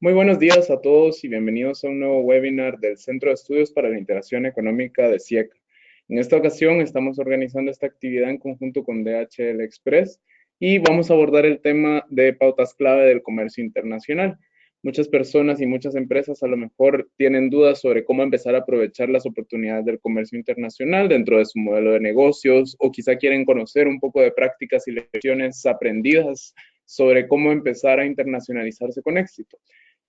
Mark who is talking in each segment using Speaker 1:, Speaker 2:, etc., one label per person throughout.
Speaker 1: Muy buenos días a todos y bienvenidos a un nuevo webinar del Centro de Estudios para la Integración Económica de CIECA. En esta ocasión estamos organizando esta actividad en conjunto con DHL Express y vamos a abordar el tema de pautas clave del comercio internacional. Muchas personas y muchas empresas a lo mejor tienen dudas sobre cómo empezar a aprovechar las oportunidades del comercio internacional dentro de su modelo de negocios o quizá quieren conocer un poco de prácticas y lecciones aprendidas sobre cómo empezar a internacionalizarse con éxito.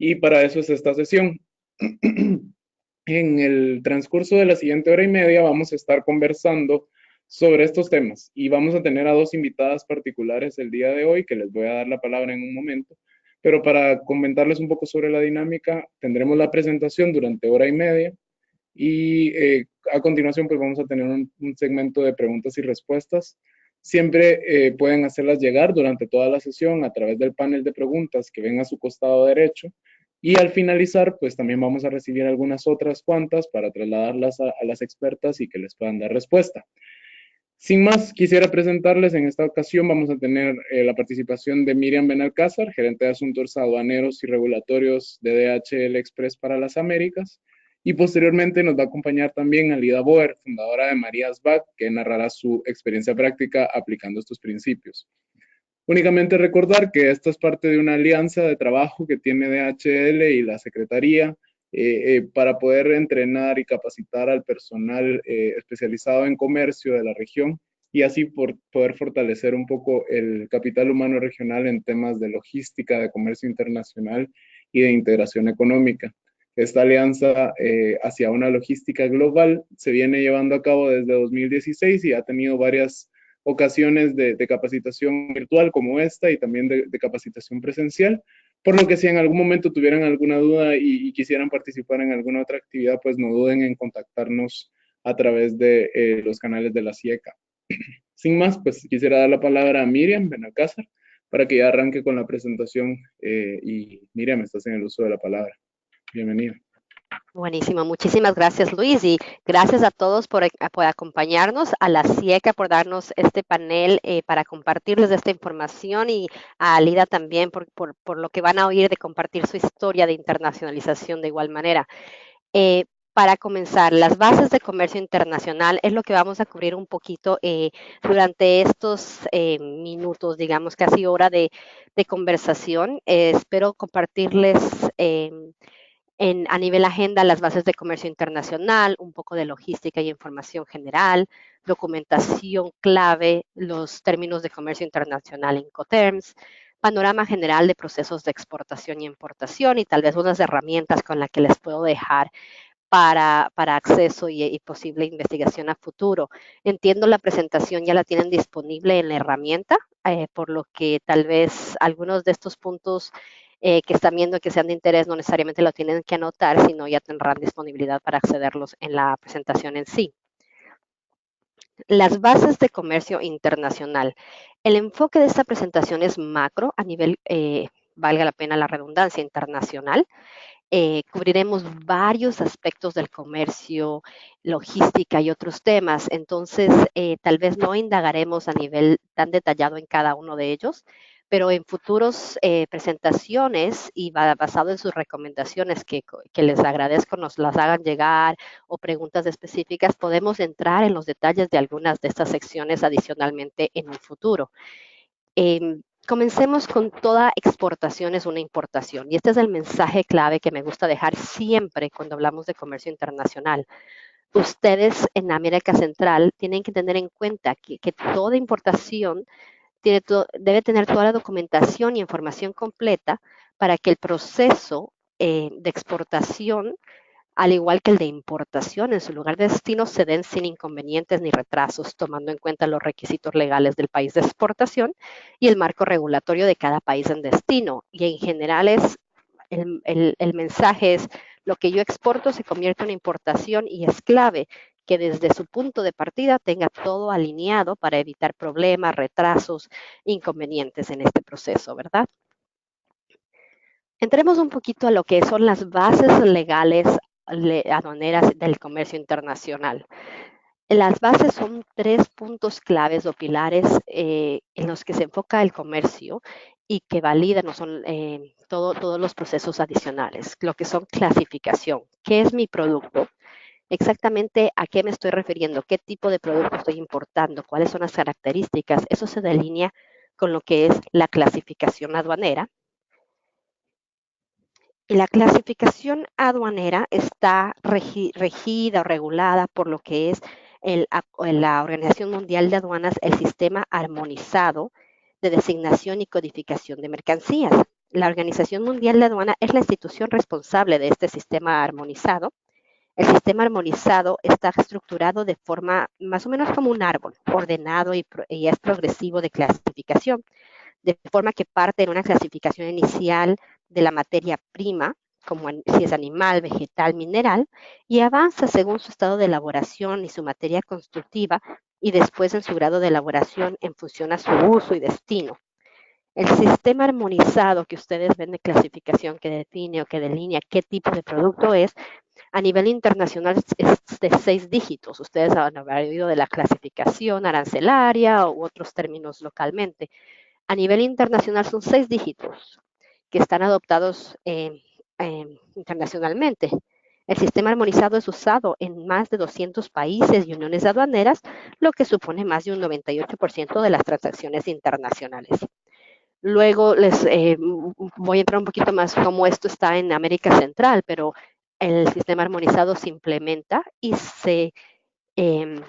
Speaker 1: Y para eso es esta sesión. En el transcurso de la siguiente hora y media vamos a estar conversando sobre estos temas y vamos a tener a dos invitadas particulares el día de hoy que les voy a dar la palabra en un momento. Pero para comentarles un poco sobre la dinámica, tendremos la presentación durante hora y media y a continuación pues vamos a tener un segmento de preguntas y respuestas. Siempre pueden hacerlas llegar durante toda la sesión a través del panel de preguntas que ven a su costado derecho y al finalizar pues también vamos a recibir algunas otras cuantas para trasladarlas a las expertas y que les puedan dar respuesta. Sin más, quisiera presentarles en esta ocasión, vamos a tener la participación de Miriam Benalcázar, gerente de asuntos aduaneros y regulatorios de DHL Express para las Américas, y posteriormente nos va a acompañar también Alida Boer, fundadora de Marías Back, que narrará su experiencia práctica aplicando estos principios. Únicamente recordar que esto es parte de una alianza de trabajo que tiene DHL y la Secretaría para poder entrenar y capacitar al personal especializado en comercio de la región y así poder fortalecer un poco el capital humano regional en temas de logística, de comercio internacional y de integración económica. Esta alianza hacia una logística global se viene llevando a cabo desde 2016 y ha tenido varias ocasiones de capacitación virtual como esta y también de capacitación presencial, por lo que si en algún momento tuvieran alguna duda y quisieran participar en alguna otra actividad, pues no duden en contactarnos a través de los canales de la CIECA. Sin más, pues quisiera dar la palabra a Miriam Benalcázar para que ya arranque con la presentación y Miriam, estás en el uso de la palabra. Bienvenida.
Speaker 2: Buenísimo, muchísimas gracias Luis y gracias a todos por acompañarnos, a la CIECA por darnos este panel para compartirles esta información y a Lida también por lo que van a oír de compartir su historia de internacionalización de igual manera. Para comenzar, las bases de comercio internacional es lo que vamos a cubrir un poquito durante estos minutos, digamos casi hora de conversación. Espero compartirles a nivel agenda las bases de comercio internacional, un poco de logística y información general, documentación clave, los términos de comercio internacional Incoterms, panorama general de procesos de exportación y importación y tal vez unas herramientas con las que les puedo dejar para acceso y posible investigación a futuro. Entiendo la presentación ya la tienen disponible en la herramienta, por lo que tal vez algunos de estos puntos que están viendo que sean de interés no necesariamente lo tienen que anotar, sino ya tendrán disponibilidad para accederlos en la presentación en sí. Las bases de comercio internacional. El enfoque de esta presentación es macro a nivel, valga la pena la redundancia, internacional. Cubriremos varios aspectos del comercio, logística y otros temas. Entonces, tal vez no indagaremos a nivel tan detallado en cada uno de ellos, pero en futuros presentaciones y basado en sus recomendaciones que les agradezco nos las hagan llegar o preguntas específicas, podemos entrar en los detalles de algunas de estas secciones adicionalmente en un futuro. Comencemos con toda exportación es una importación y este es el mensaje clave que me gusta dejar siempre cuando hablamos de comercio internacional. Ustedes en América Central tienen que tener en cuenta que toda importación debe tener toda la documentación y información completa para que el proceso de exportación al igual que el de importación en su lugar de destino, se den sin inconvenientes ni retrasos, tomando en cuenta los requisitos legales del país de exportación y el marco regulatorio de cada país en destino. Y en general el mensaje es, lo que yo exporto se convierte en una importación y es clave que desde su punto de partida tenga todo alineado para evitar problemas, retrasos, inconvenientes en este proceso, ¿verdad? Entremos un poquito a lo que son las bases legales aduaneras del comercio internacional. Las bases son 3 puntos claves o pilares en los que se enfoca el comercio y que validan no son, todos los procesos adicionales, lo que son clasificación. ¿Qué es mi producto? Exactamente a qué me estoy refiriendo, qué tipo de producto estoy importando, cuáles son las características. Eso se delinea con lo que es la clasificación aduanera. Y la clasificación aduanera está regida o regulada por lo que es la Organización Mundial de Aduanas, el sistema armonizado de designación y codificación de mercancías. La Organización Mundial de Aduana es la institución responsable de este sistema armonizado. El sistema armonizado está estructurado de forma más o menos como un árbol, ordenado y es progresivo de clasificación, de forma que parte en una clasificación inicial de la materia prima, como si es animal, vegetal, mineral, y avanza según su estado de elaboración y su materia constructiva, y después en su grado de elaboración en función a su uso y destino. El sistema armonizado que ustedes ven de clasificación que define o que delinea qué tipo de producto es, a nivel internacional es de 6 dígitos. Ustedes han oído de la clasificación arancelaria u otros términos localmente. A nivel internacional son 6 dígitos que están adoptados internacionalmente. El sistema armonizado es usado en más de 200 países y uniones aduaneras, lo que supone más de un 98% de las transacciones internacionales. Luego les voy a entrar un poquito más cómo esto está en América Central, pero el sistema armonizado se implementa y se eh,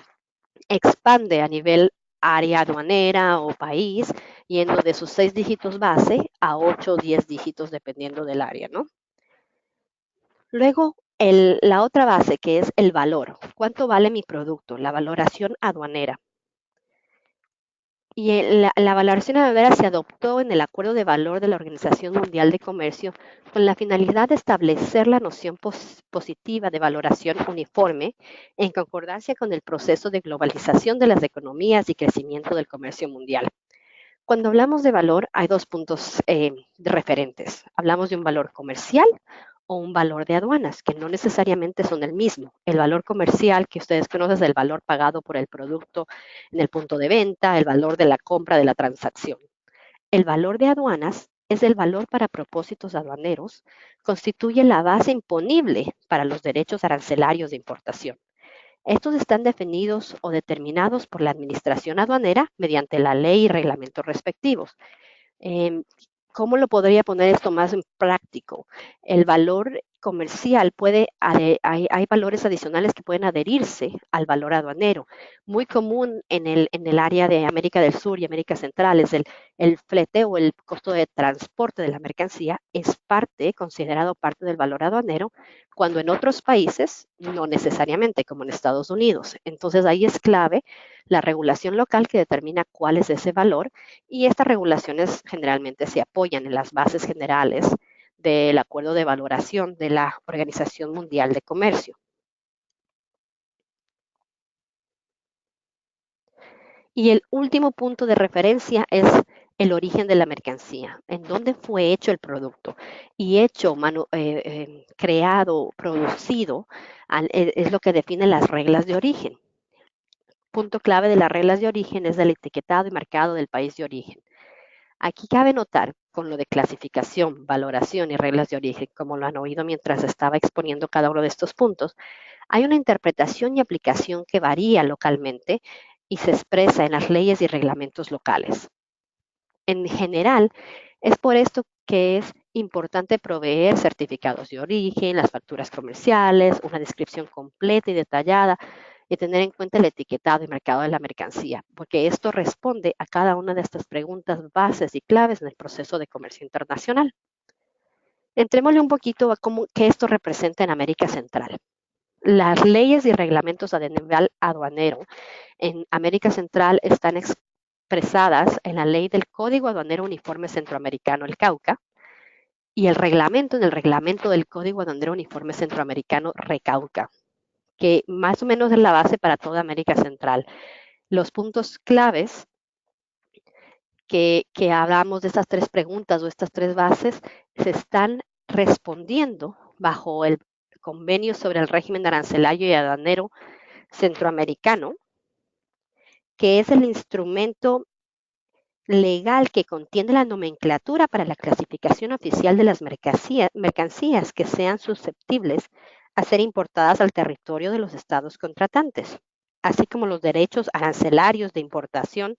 Speaker 2: expande a nivel área aduanera o país, yendo de sus 6 dígitos base a 8 o 10 dígitos dependiendo del área, ¿no? Luego, la otra base que es el valor. ¿Cuánto vale mi producto? La valoración aduanera. Y la valoración aduanera se adoptó en el Acuerdo de Valor de la Organización Mundial de Comercio con la finalidad de establecer la noción positiva de valoración uniforme en concordancia con el proceso de globalización de las economías y crecimiento del comercio mundial. Cuando hablamos de valor, hay dos puntos referentes. Hablamos de un valor comercial o un valor de aduanas, que no necesariamente son el mismo. El valor comercial que ustedes conocen es el valor pagado por el producto en el punto de venta, el valor de la compra de la transacción. El valor de aduanas es el valor para propósitos aduaneros, constituye la base imponible para los derechos arancelarios de importación. Estos están definidos o determinados por la Administración Aduanera mediante la ley y reglamentos respectivos. Eh, ¿Cómo lo podría poner esto más en práctico? El valor comercial hay valores adicionales que pueden adherirse al valor aduanero. Muy común en el área de América del Sur y América Central es el flete o el costo de transporte de la mercancía es considerado parte del valor aduanero, cuando en otros países no necesariamente, como en Estados Unidos. Entonces ahí es clave la regulación local que determina cuál es ese valor, y estas regulaciones generalmente se apoyan en las bases generales del acuerdo de valoración de la Organización Mundial de Comercio. Y el último punto de referencia es el origen de la mercancía, en dónde fue hecho el producto. Y hecho, creado, producido, es lo que define las reglas de origen. Punto clave de las reglas de origen es el etiquetado y marcado del país de origen. Aquí cabe notar, con lo de clasificación, valoración y reglas de origen, como lo han oído mientras estaba exponiendo cada uno de estos puntos, hay una interpretación y aplicación que varía localmente y se expresa en las leyes y reglamentos locales. En general, es por esto que es importante proveer certificados de origen, las facturas comerciales, una descripción completa y detallada, y tener en cuenta el etiquetado y marcado de la mercancía, porque esto responde a cada una de estas preguntas bases y claves en el proceso de comercio internacional. Entrémosle un poquito a qué esto representa en América Central. Las leyes y reglamentos a nivel aduanero en América Central están expresadas en la ley del Código Aduanero Uniforme Centroamericano, el CAUCA, y el reglamento en el reglamento del Código Aduanero Uniforme Centroamericano, RECAUCA, que más o menos es la base para toda América Central. Los puntos claves que hablamos de estas tres preguntas o estas tres bases se están respondiendo bajo el convenio sobre el régimen arancelario y aduanero centroamericano, que es el instrumento legal que contiene la nomenclatura para la clasificación oficial de las mercancías que sean susceptibles a ser importadas al territorio de los estados contratantes, así como los derechos arancelarios de importación,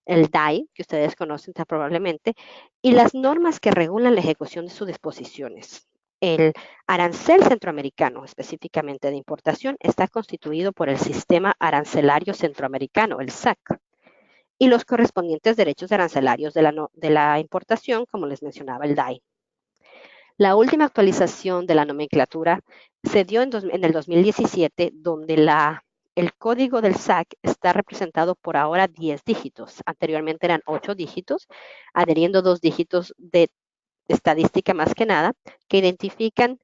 Speaker 2: el DAI, que ustedes conocen tan probablemente, y las normas que regulan la ejecución de sus disposiciones. El arancel centroamericano, específicamente de importación, está constituido por el Sistema Arancelario Centroamericano, el SAC, y los correspondientes derechos arancelarios de la importación, como les mencionaba el DAI. La última actualización de la nomenclatura se dio en el 2017, donde el código del SAC está representado por ahora 10 dígitos. Anteriormente eran 8 dígitos, adheriendo 2 dígitos de estadística más que nada, que identifican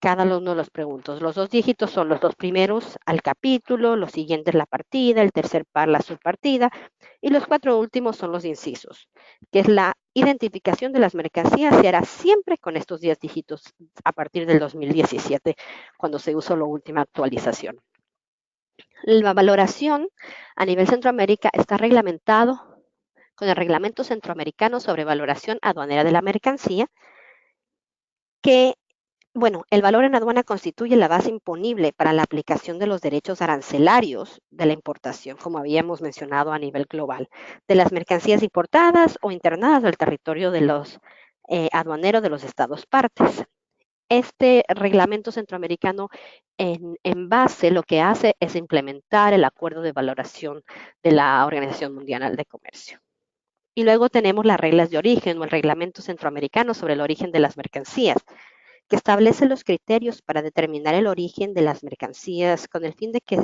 Speaker 2: cada uno de los preguntos. Los 2 dígitos son los 2 primeros al capítulo, los siguientes la partida, el tercer par la subpartida, y los 4 últimos son los incisos, que es la identificación de las mercancías. Se hará siempre con estos 10 dígitos a partir del 2017, cuando se usó la última actualización. La valoración a nivel Centroamérica está reglamentado con el Reglamento Centroamericano sobre Valoración Aduanera de la Mercancía, que bueno, el valor en aduana constituye la base imponible para la aplicación de los derechos arancelarios de la importación, como habíamos mencionado a nivel global, de las mercancías importadas o internadas del territorio de los aduaneros de los estados partes. Este reglamento centroamericano en base lo que hace es implementar el acuerdo de valoración de la Organización Mundial de Comercio. Y luego tenemos las reglas de origen o el reglamento centroamericano sobre el origen de las mercancías, que establece los criterios para determinar el origen de las mercancías con el fin de que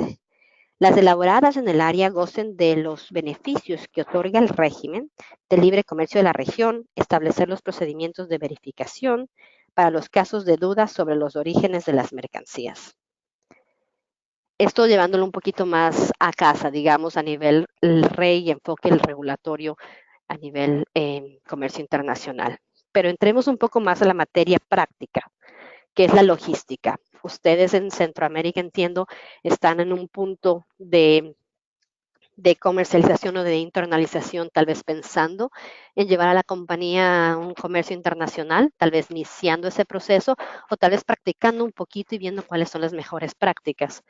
Speaker 2: las elaboradas en el área gocen de los beneficios que otorga el régimen de libre comercio de la región, establecer los procedimientos de verificación para los casos de dudas sobre los orígenes de las mercancías. Esto llevándolo un poquito más a casa, digamos, a nivel el rey y enfoque el regulatorio a nivel comercio internacional. Pero entremos un poco más a la materia práctica, que es la logística. Ustedes en Centroamérica, entiendo, están en un punto de comercialización o de internalización, tal vez pensando en llevar a la compañía a un comercio internacional, tal vez iniciando ese proceso o tal vez practicando un poquito y viendo cuáles son las mejores prácticas.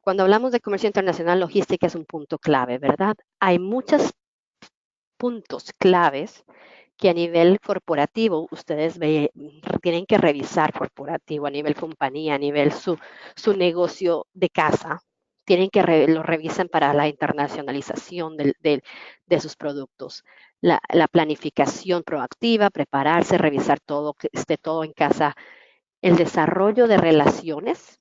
Speaker 2: Cuando hablamos de comercio internacional, logística es un punto clave, ¿verdad? Hay muchos puntos claves que a nivel corporativo ustedes tienen que revisar corporativo, a nivel compañía, a nivel su negocio de casa. Tienen que lo revisan para la internacionalización de sus productos. La planificación proactiva, prepararse, revisar todo, que esté todo en casa. El desarrollo de relaciones,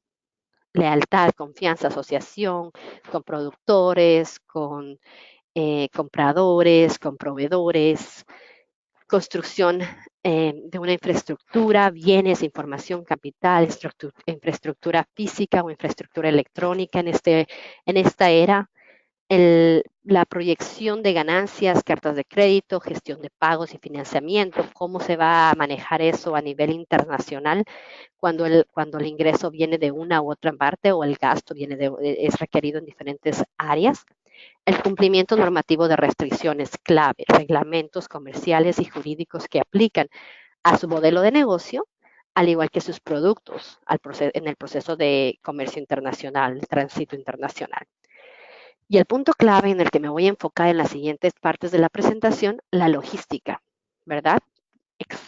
Speaker 2: lealtad, confianza, asociación con productores, con compradores, con proveedores, construcción de una infraestructura, bienes, información, capital, infraestructura física o infraestructura electrónica en esta era, la proyección de ganancias, cartas de crédito, gestión de pagos y financiamiento, cómo se va a manejar eso a nivel internacional cuando el ingreso viene de una u otra parte o el gasto es requerido en diferentes áreas. El cumplimiento normativo de restricciones clave, reglamentos comerciales y jurídicos que aplican a su modelo de negocio, al igual que sus productos en el proceso de comercio internacional, tránsito internacional. Y el punto clave en el que me voy a enfocar en las siguientes partes de la presentación, la logística, ¿verdad?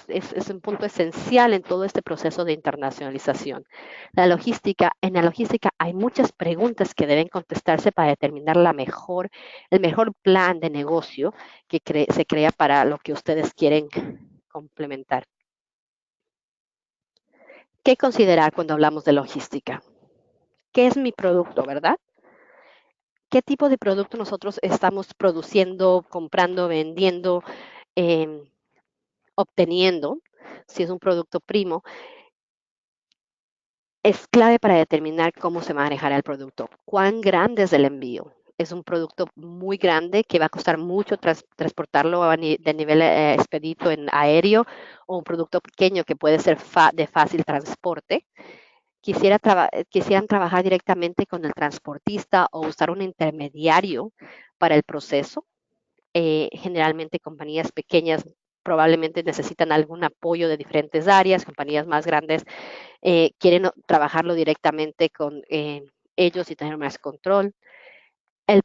Speaker 2: Es un punto esencial en todo este proceso de internacionalización. En la logística hay muchas preguntas que deben contestarse para determinar el mejor plan de negocio que se crea para lo que ustedes quieren complementar. ¿Qué considerar cuando hablamos de logística? ¿Qué es mi producto, verdad? ¿Qué tipo de producto nosotros estamos produciendo, comprando, vendiendo, eh, obteniendo? Si es un producto primo, es clave para determinar cómo se manejará el producto. ¿Cuán grande es el envío? Es un producto muy grande que va a costar mucho transportarlo de nivel expedito en aéreo, o un producto pequeño que puede ser de fácil transporte. Quisieran trabajar directamente con el transportista o usar un intermediario para el proceso. generalmente compañías pequeñas probablemente necesitan algún apoyo de diferentes áreas, compañías más grandes quieren trabajarlo directamente con ellos y tener más control. El,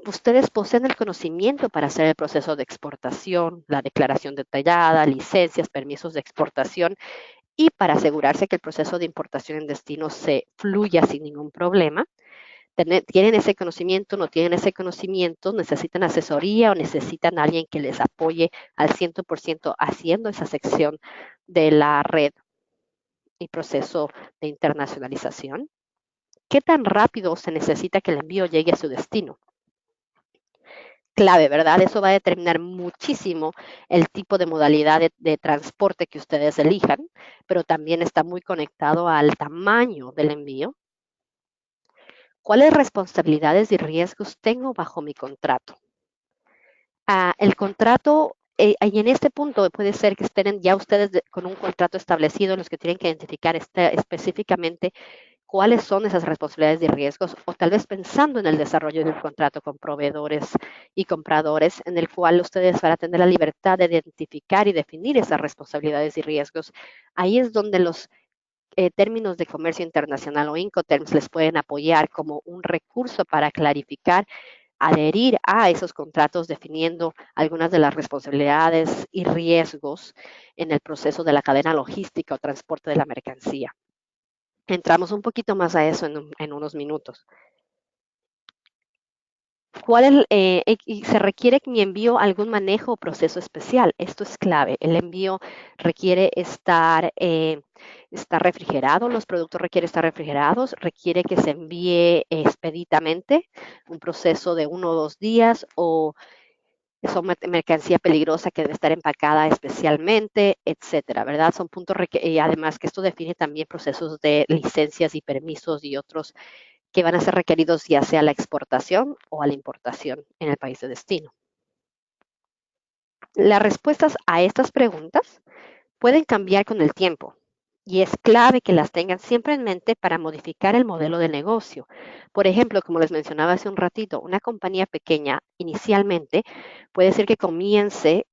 Speaker 2: ustedes poseen el conocimiento para hacer el proceso de exportación, la declaración detallada, licencias, permisos de exportación y para asegurarse que el proceso de importación en destino se fluya sin ningún problema. ¿Tienen ese conocimiento? ¿No tienen ese conocimiento? ¿Necesitan asesoría o necesitan a alguien que les apoye al 100% haciendo esa sección de la red y proceso de internacionalización? ¿Qué tan rápido se necesita que el envío llegue a su destino? Clave, ¿verdad? Eso va a determinar muchísimo el tipo de modalidad de transporte que ustedes elijan, pero también está muy conectado al tamaño del envío. ¿Cuáles responsabilidades y riesgos tengo bajo mi contrato? El contrato, y en este punto puede ser que estén ya ustedes con un contrato establecido, los que tienen que identificar específicamente cuáles son esas responsabilidades y riesgos, o tal vez pensando en el desarrollo de un contrato con proveedores y compradores, en el cual ustedes van a tener la libertad de identificar y definir esas responsabilidades y riesgos. Ahí es donde los términos de comercio internacional o Incoterms les pueden apoyar como un recurso para clarificar, adherir a esos contratos definiendo algunas de las responsabilidades y riesgos en el proceso de la cadena logística o transporte de la mercancía. Entramos un poquito más a eso en unos minutos. Y se requiere que mi envío algún manejo o proceso especial. Esto es clave. El envío requiere estar refrigerado, los productos requieren estar refrigerados, requiere que se envíe expeditamente, un proceso de 1 o 2 días, o son mercancía peligrosa que debe estar empacada especialmente, etcétera, ¿verdad? Son puntos, y además que esto define también procesos de licencias y permisos y otros que van a ser requeridos ya sea a la exportación o a la importación en el país de destino. Las respuestas a estas preguntas pueden cambiar con el tiempo y es clave que las tengan siempre en mente para modificar el modelo de negocio. Por ejemplo, como les mencionaba hace un ratito, una compañía pequeña inicialmente puede ser que comience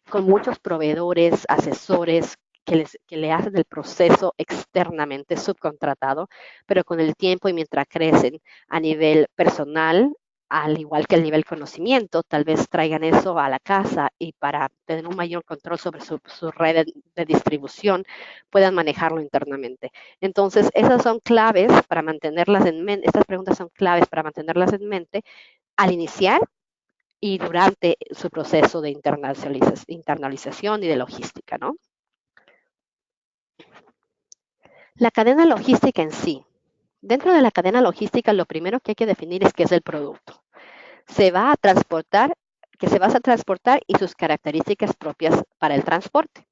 Speaker 2: con muchos proveedores, asesores, que le hacen el proceso externamente subcontratado, pero con el tiempo y mientras crecen a nivel personal, al igual que el nivel conocimiento, tal vez traigan eso a la casa y para tener un mayor control sobre su red de distribución puedan manejarlo internamente. Entonces, esas son claves para mantenerlas en mente, estas preguntas son claves para mantenerlas en mente al iniciar y durante su proceso de internalización y de logística, ¿no? La cadena logística en sí. Dentro de la cadena logística, lo primero que hay que definir es qué es el producto. Se va a transportar, que se va a transportar y sus características propias para el transporte.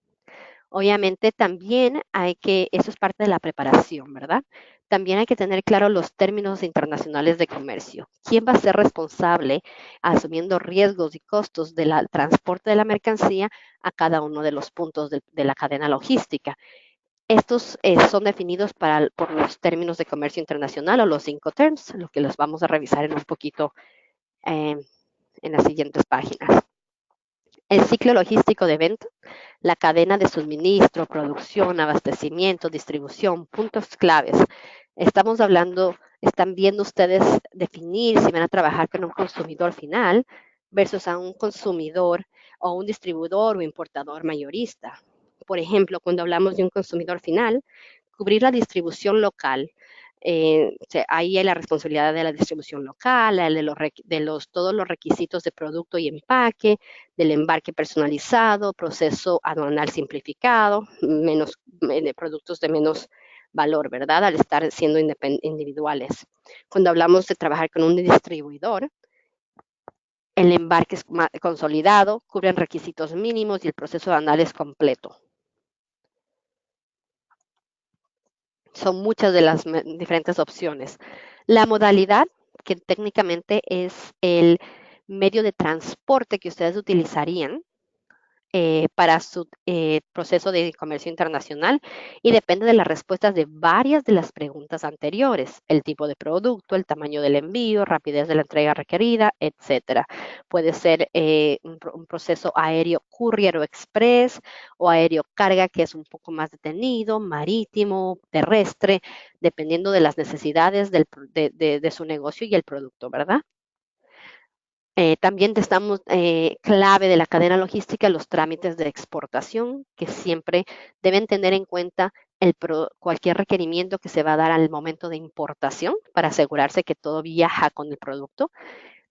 Speaker 2: Obviamente también eso es parte de la preparación, ¿verdad? También hay que tener claro los términos internacionales de comercio. ¿Quién va a ser responsable asumiendo riesgos y costos del transporte de la mercancía a cada uno de los puntos de la cadena logística? Estos son definidos por los términos de comercio internacional o los Incoterms, lo que los vamos a revisar en un poquito eh, en las siguientes páginas. El ciclo logístico de venta, la cadena de suministro, producción, abastecimiento, distribución, puntos claves. Están viendo ustedes definir si van a trabajar con un consumidor final versus a un consumidor o un distribuidor o importador mayorista. Por ejemplo, cuando hablamos de un consumidor final, cubrir la distribución local. Ahí hay la responsabilidad de la distribución local, todos los requisitos de producto y empaque, del embarque personalizado, proceso aduanal simplificado, de productos de menos valor, ¿verdad? Al estar siendo individuales. Cuando hablamos de trabajar con un distribuidor, el embarque es consolidado, cubren requisitos mínimos y el proceso aduanal es completo. Son muchas de las diferentes opciones. La modalidad, que técnicamente es el medio de transporte que ustedes utilizarían, para su proceso de comercio internacional y depende de las respuestas de varias de las preguntas anteriores, el tipo de producto, el tamaño del envío, rapidez de la entrega requerida, etcétera. Puede ser un proceso aéreo courier o express o aéreo carga que es un poco más detenido, marítimo, terrestre, dependiendo de las necesidades de su negocio y el producto, ¿verdad? También estamos clave de la cadena logística, los trámites de exportación, que siempre deben tener en cuenta cualquier requerimiento que se va a dar al momento de importación para asegurarse que todo viaja con el producto.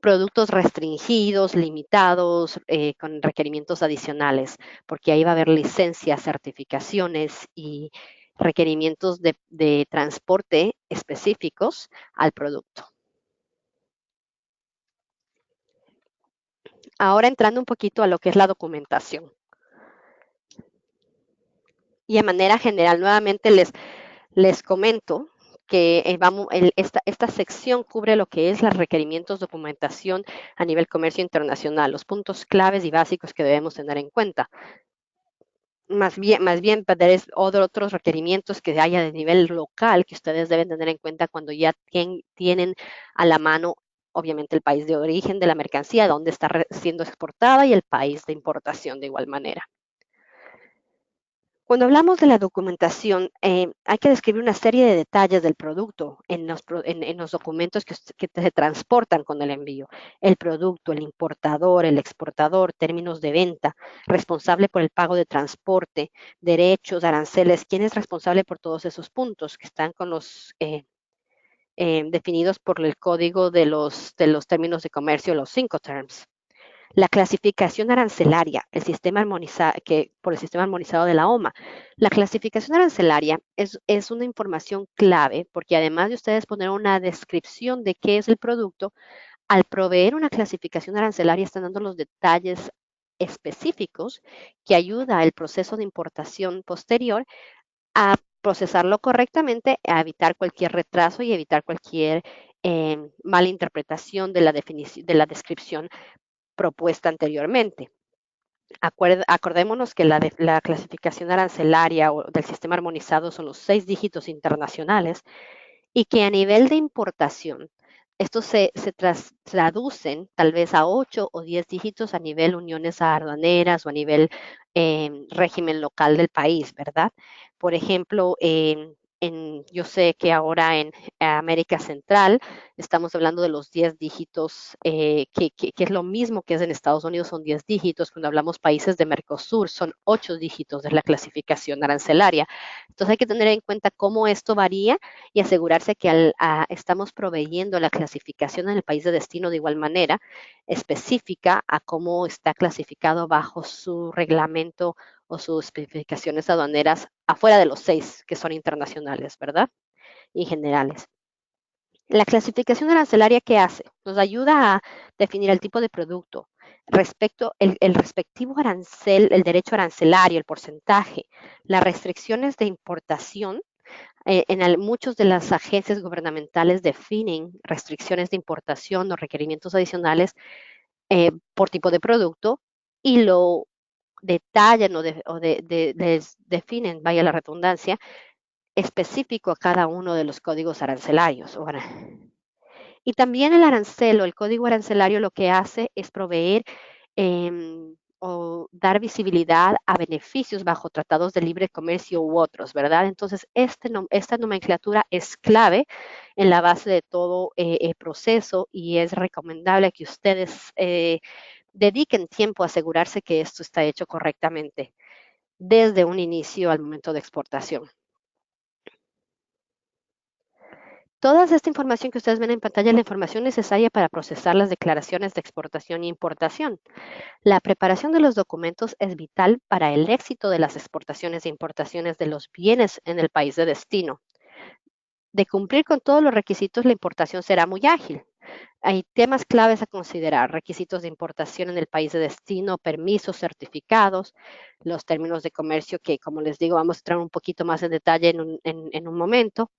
Speaker 2: Productos restringidos, limitados, con requerimientos adicionales, porque ahí va a haber licencias, certificaciones y requerimientos de transporte específicos al producto. Ahora entrando un poquito a lo que es la documentación. Y de manera general, nuevamente les comento que esta sección cubre lo que es los requerimientos, documentación a nivel comercio internacional, los puntos claves y básicos que debemos tener en cuenta. Más bien otros requerimientos que haya de nivel local que ustedes deben tener en cuenta cuando ya tienen a la mano, obviamente, el país de origen de la mercancía, dónde está siendo exportada y el país de importación de igual manera. Cuando hablamos de la documentación, hay que describir una serie de detalles del producto en los documentos que se transportan con el envío. El producto, el importador, el exportador, términos de venta, responsable por el pago de transporte, derechos, aranceles, quién es responsable por todos esos puntos que están con los definidos por el código de los términos de comercio, los Incoterms. La clasificación arancelaria, por el sistema armonizado de la OMA. La clasificación arancelaria es una información clave porque además de ustedes poner una descripción de qué es el producto, al proveer una clasificación arancelaria están dando los detalles específicos que ayuda al proceso de importación posterior a procesarlo correctamente, a evitar cualquier retraso y evitar cualquier mala interpretación de la descripción propuesta anteriormente. Acordémonos que la clasificación arancelaria o del sistema armonizado son los 6 dígitos internacionales y que a nivel de importación, estos se traducen tal vez a 8 o 10 dígitos a nivel uniones aduaneras o a nivel régimen local del país, ¿verdad? Por ejemplo, yo sé que ahora en América Central estamos hablando de los 10 dígitos, que es lo mismo que es en Estados Unidos, son 10 dígitos. Cuando hablamos países de Mercosur, son 8 dígitos de la clasificación arancelaria. Entonces hay que tener en cuenta cómo esto varía y asegurarse que estamos proveyendo la clasificación en el país de destino de igual manera específica a cómo está clasificado bajo su reglamento o sus especificaciones aduaneras afuera de los 6 que son internacionales, ¿verdad? Y generales. La clasificación arancelaria, ¿qué hace? Nos ayuda a definir el tipo de producto, el respectivo arancel, el derecho arancelario, el porcentaje, las restricciones de importación. Muchos de las agencias gubernamentales definen restricciones de importación o requerimientos adicionales por tipo de producto y lo detallan les definen, vaya la redundancia, específico a cada uno de los códigos arancelarios. Y también el arancel o el código arancelario lo que hace es proveer o dar visibilidad a beneficios bajo tratados de libre comercio u otros, ¿verdad? Entonces, esta nomenclatura es clave en la base de todo el proceso y es recomendable que ustedes dediquen tiempo a asegurarse que esto está hecho correctamente desde un inicio al momento de exportación. Toda esta información que ustedes ven en pantalla es la información necesaria para procesar las declaraciones de exportación e importación. La preparación de los documentos es vital para el éxito de las exportaciones e importaciones de los bienes en el país de destino. De cumplir con todos los requisitos, la importación será muy ágil. Hay temas claves a considerar: requisitos de importación en el país de destino, permisos, certificados, los términos de comercio que, como les digo, vamos a entrar un poquito más en detalle en un momento,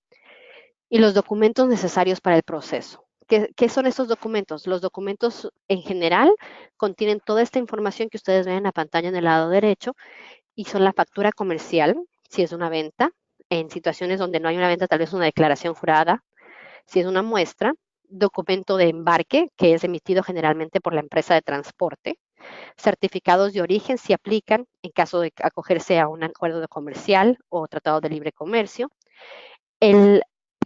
Speaker 2: y los documentos necesarios para el proceso. ¿qué son estos documentos? Los documentos en general contienen toda esta información que ustedes ven en la pantalla en el lado derecho y son la factura comercial, si es una venta, en situaciones donde no hay una venta, tal vez una declaración jurada, si es una muestra, documento de embarque, que es emitido generalmente por la empresa de transporte, certificados de origen si aplican en caso de acogerse a un acuerdo comercial o tratado de libre comercio, el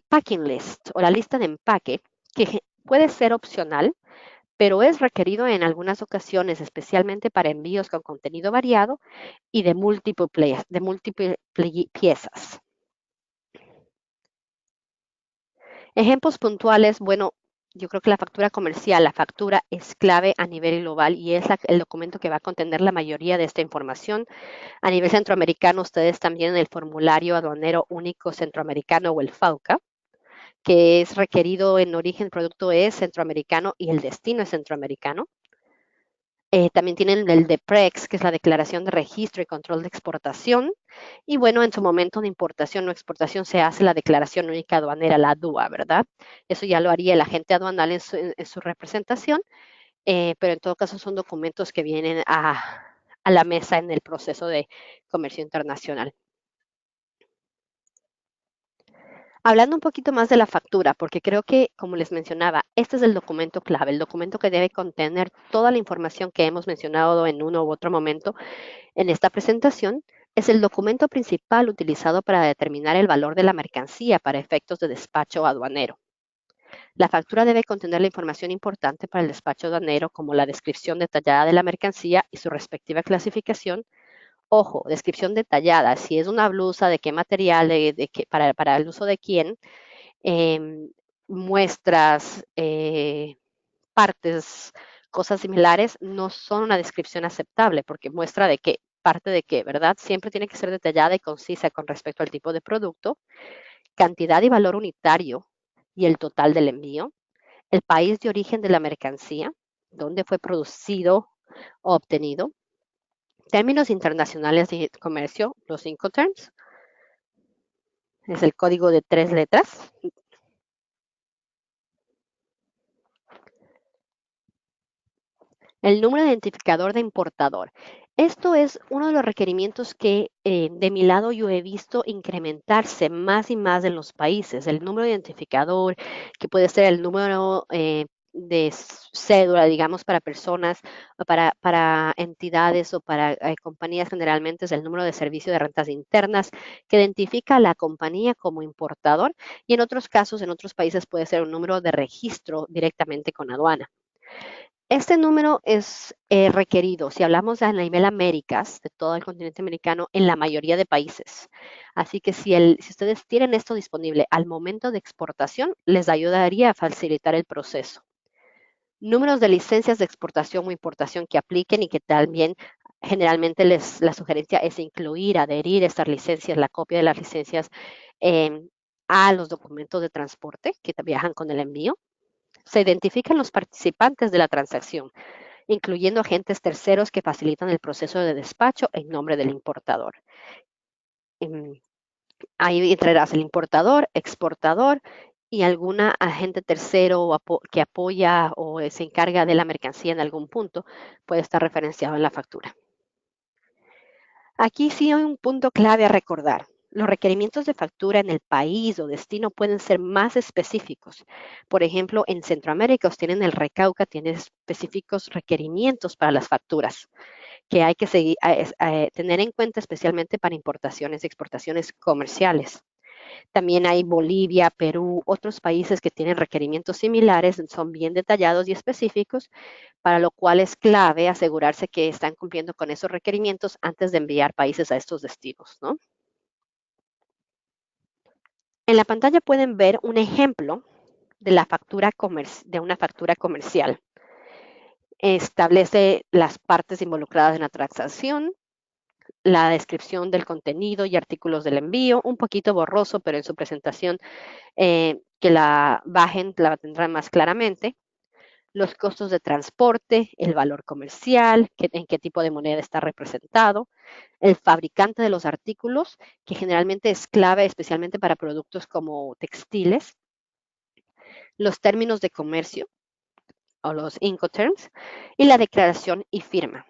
Speaker 2: packing list o la lista de empaque, que puede ser opcional, pero es requerido en algunas ocasiones, especialmente para envíos con contenido variado y de múltiples piezas. Ejemplos puntuales, bueno, yo creo que la factura comercial, la factura es clave a nivel global y es el documento que va a contener la mayoría de esta información. A nivel centroamericano, ustedes también el formulario aduanero único centroamericano o el FAUCA, que es requerido en origen, el producto es centroamericano y el destino es centroamericano. También tienen el DEPREX, que es la Declaración de Registro y Control de Exportación. Y bueno, en su momento de importación o exportación se hace la Declaración Única Aduanera, la DUA, ¿verdad? Eso ya lo haría el agente aduanal en su representación, pero en todo caso son documentos que vienen a la mesa en el proceso de comercio internacional. Hablando un poquito más de la factura, porque creo que, como les mencionaba, este es el documento clave, el documento que debe contener toda la información que hemos mencionado en uno u otro momento en esta presentación. Es el documento principal utilizado para determinar el valor de la mercancía para efectos de despacho aduanero. La factura debe contener la información importante para el despacho aduanero, como la descripción detallada de la mercancía y su respectiva clasificación. Ojo, descripción detallada, si es una blusa, de qué material, para el uso de quién, eh, muestras, partes, cosas similares, no son una descripción aceptable porque muestra de qué, parte de qué, ¿verdad? Siempre tiene que ser detallada y concisa con respecto al tipo de producto, cantidad y valor unitario y el total del envío, el país de origen de la mercancía, dónde fue producido o obtenido, términos internacionales de comercio, los Incoterms, es el código de 3 letras. El número de identificador de importador. Esto es uno de los requerimientos que de mi lado yo he visto incrementarse más y más en los países. El número de identificador, que puede ser el número de cédula, digamos, para personas, para entidades o para compañías generalmente, es el número de servicio de rentas internas, que identifica a la compañía como importador y en otros casos, en otros países puede ser un número de registro directamente con aduana. Este número es requerido, si hablamos a nivel Américas, de todo el continente americano, en la mayoría de países. Así que si ustedes tienen esto disponible al momento de exportación, les ayudaría a facilitar el proceso. Números de licencias de exportación o importación que apliquen y que también generalmente la sugerencia es incluir, adherir estas licencias, la copia de las licencias a los documentos de transporte que viajan con el envío. Se identifican los participantes de la transacción, incluyendo agentes terceros que facilitan el proceso de despacho en nombre del importador. Ahí entrarás el importador, exportador y alguna agente tercero que apoya o se encarga de la mercancía en algún punto puede estar referenciado en la factura. Aquí sí hay un punto clave a recordar. Los requerimientos de factura en el país o destino pueden ser más específicos. Por ejemplo, en Centroamérica tienen el RECAUCA, tiene específicos requerimientos para las facturas que hay que tener en cuenta especialmente para importaciones y exportaciones comerciales. También hay Bolivia, Perú, otros países que tienen requerimientos similares, son bien detallados y específicos, para lo cual es clave asegurarse que están cumpliendo con esos requerimientos antes de enviar países a estos destinos, ¿no? En la pantalla pueden ver un ejemplo de una factura comercial. Establece las partes involucradas en la transacción, la descripción del contenido y artículos del envío, un poquito borroso, pero en su presentación que la bajen la tendrán más claramente. Los costos de transporte, el valor comercial, en qué tipo de moneda está representado, el fabricante de los artículos, que generalmente es clave especialmente para productos como textiles, los términos de comercio o los Incoterms y la declaración y firma.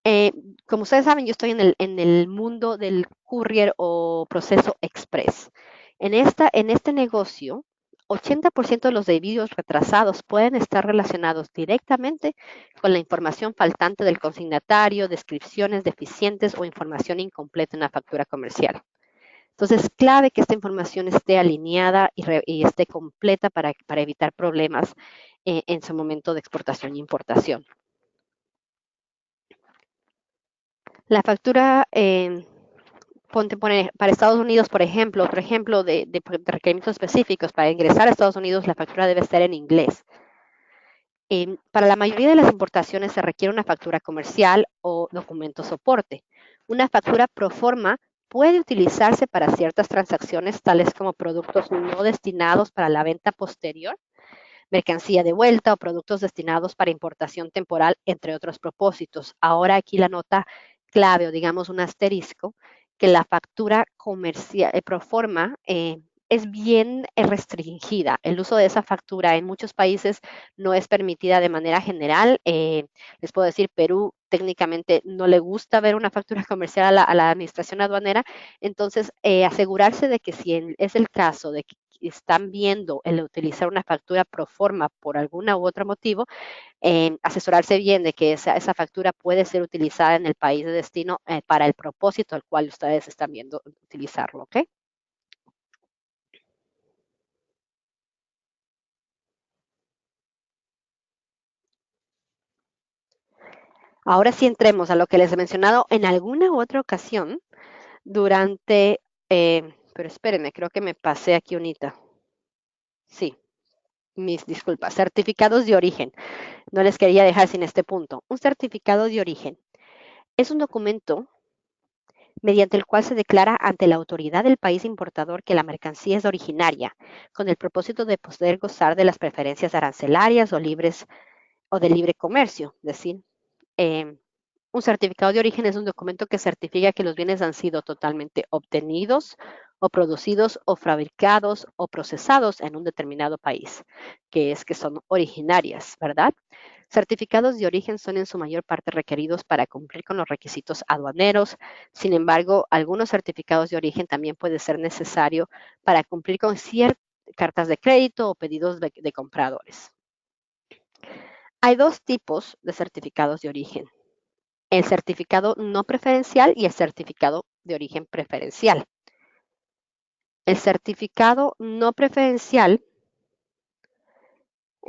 Speaker 2: Eh, Como ustedes saben, yo estoy en el mundo del courier o proceso express. En este negocio, 80% de los envíos retrasados pueden estar relacionados directamente con la información faltante del consignatario, descripciones deficientes o información incompleta en la factura comercial. Entonces, es clave que esta información esté alineada y esté completa para evitar problemas en su momento de exportación e importación. La factura, para Estados Unidos, por ejemplo, otro ejemplo de requerimientos específicos, para ingresar a Estados Unidos, la factura debe estar en inglés. Para la mayoría de las importaciones se requiere una factura comercial o documento soporte. Una factura pro forma puede utilizarse para ciertas transacciones, tales como productos no destinados para la venta posterior, mercancía de vuelta o productos destinados para importación temporal, entre otros propósitos. Ahora aquí la nota clave o digamos un asterisco, que la factura comercial pro forma es bien restringida. El uso de esa factura en muchos países no es permitida de manera general. Les puedo decir, Perú técnicamente no le gusta ver una factura comercial a la administración aduanera. Entonces, asegurarse de que si es el caso de que están viendo el utilizar una factura pro forma por alguna u otro motivo, asesorarse bien de que esa factura puede ser utilizada en el país de destino para el propósito al cual ustedes están viendo utilizarlo, ¿ok? Ahora sí entremos a lo que les he mencionado en alguna otra ocasión durante, pero espérenme, creo que me pasé aquí unita. Sí, mis disculpas. Certificados de origen. No les quería dejar sin este punto. Un certificado de origen es un documento mediante el cual se declara ante la autoridad del país importador que la mercancía es originaria, con el propósito de poder gozar de las preferencias arancelarias o libres o de libre comercio. Es decir, eh, un certificado de origen es un documento que certifica que los bienes han sido totalmente obtenidos o producidos o fabricados o procesados en un determinado país, que son originarias, ¿verdad? Certificados de origen son en su mayor parte requeridos para cumplir con los requisitos aduaneros. Sin embargo, algunos certificados de origen también puede ser necesario para cumplir con ciertas cartas de crédito o pedidos de compradores. Hay dos tipos de certificados de origen: el certificado no preferencial y el certificado de origen preferencial. El certificado no preferencial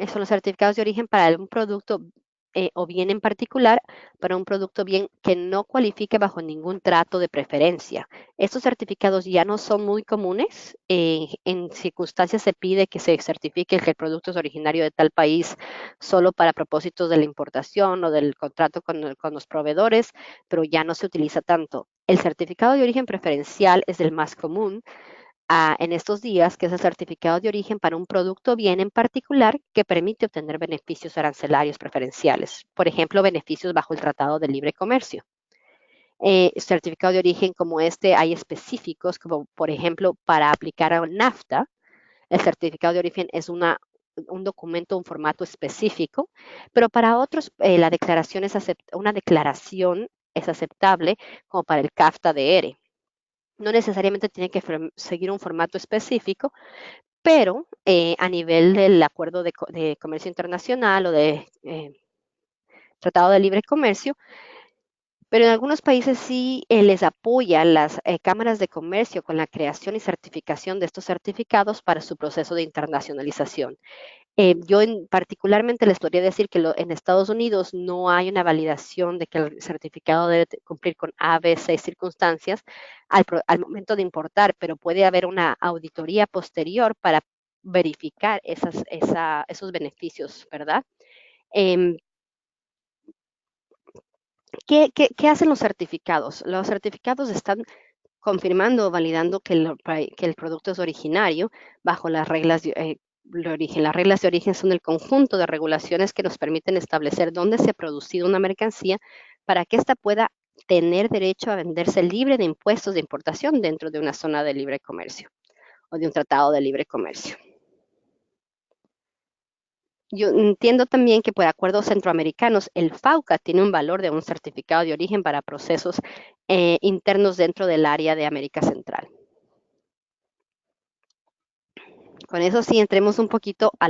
Speaker 2: son los certificados de origen para algún producto o bien en particular, para un producto bien que no cualifique bajo ningún trato de preferencia. Estos certificados ya no son muy comunes. En circunstancias se pide que se certifique que el producto es originario de tal país solo para propósitos de la importación o del contrato con los proveedores, pero ya no se utiliza tanto. El certificado de origen preferencial es el más común en estos días, que es el certificado de origen para un producto bien en particular que permite obtener beneficios arancelarios preferenciales, por ejemplo, beneficios bajo el Tratado de Libre Comercio. Certificado de origen como este hay específicos, como por ejemplo para aplicar a NAFTA. El certificado de origen es un documento, un formato específico, pero para otros la declaración una declaración es aceptable, como para el CAFTA de ERE. No necesariamente tiene que seguir un formato específico, pero a nivel del acuerdo de comercio internacional o de tratado de libre comercio, pero en algunos países sí les apoya las cámaras de comercio con la creación y certificación de estos certificados para su proceso de internacionalización. Yo particularmente les podría decir que en Estados Unidos no hay una validación de que el certificado debe cumplir con A, B, C circunstancias al momento de importar, pero puede haber una auditoría posterior para verificar esos beneficios, ¿verdad? Em, ¿Qué hacen los certificados? Los certificados están confirmando o validando que el producto es originario bajo las reglas de origen. Las reglas de origen son el conjunto de regulaciones que nos permiten establecer dónde se ha producido una mercancía para que ésta pueda tener derecho a venderse libre de impuestos de importación dentro de una zona de libre comercio o de un tratado de libre comercio. Yo entiendo también que por acuerdos centroamericanos, el FAUCA tiene un valor de un certificado de origen para procesos internos dentro del área de América Central. Con eso sí, entremos un poquito a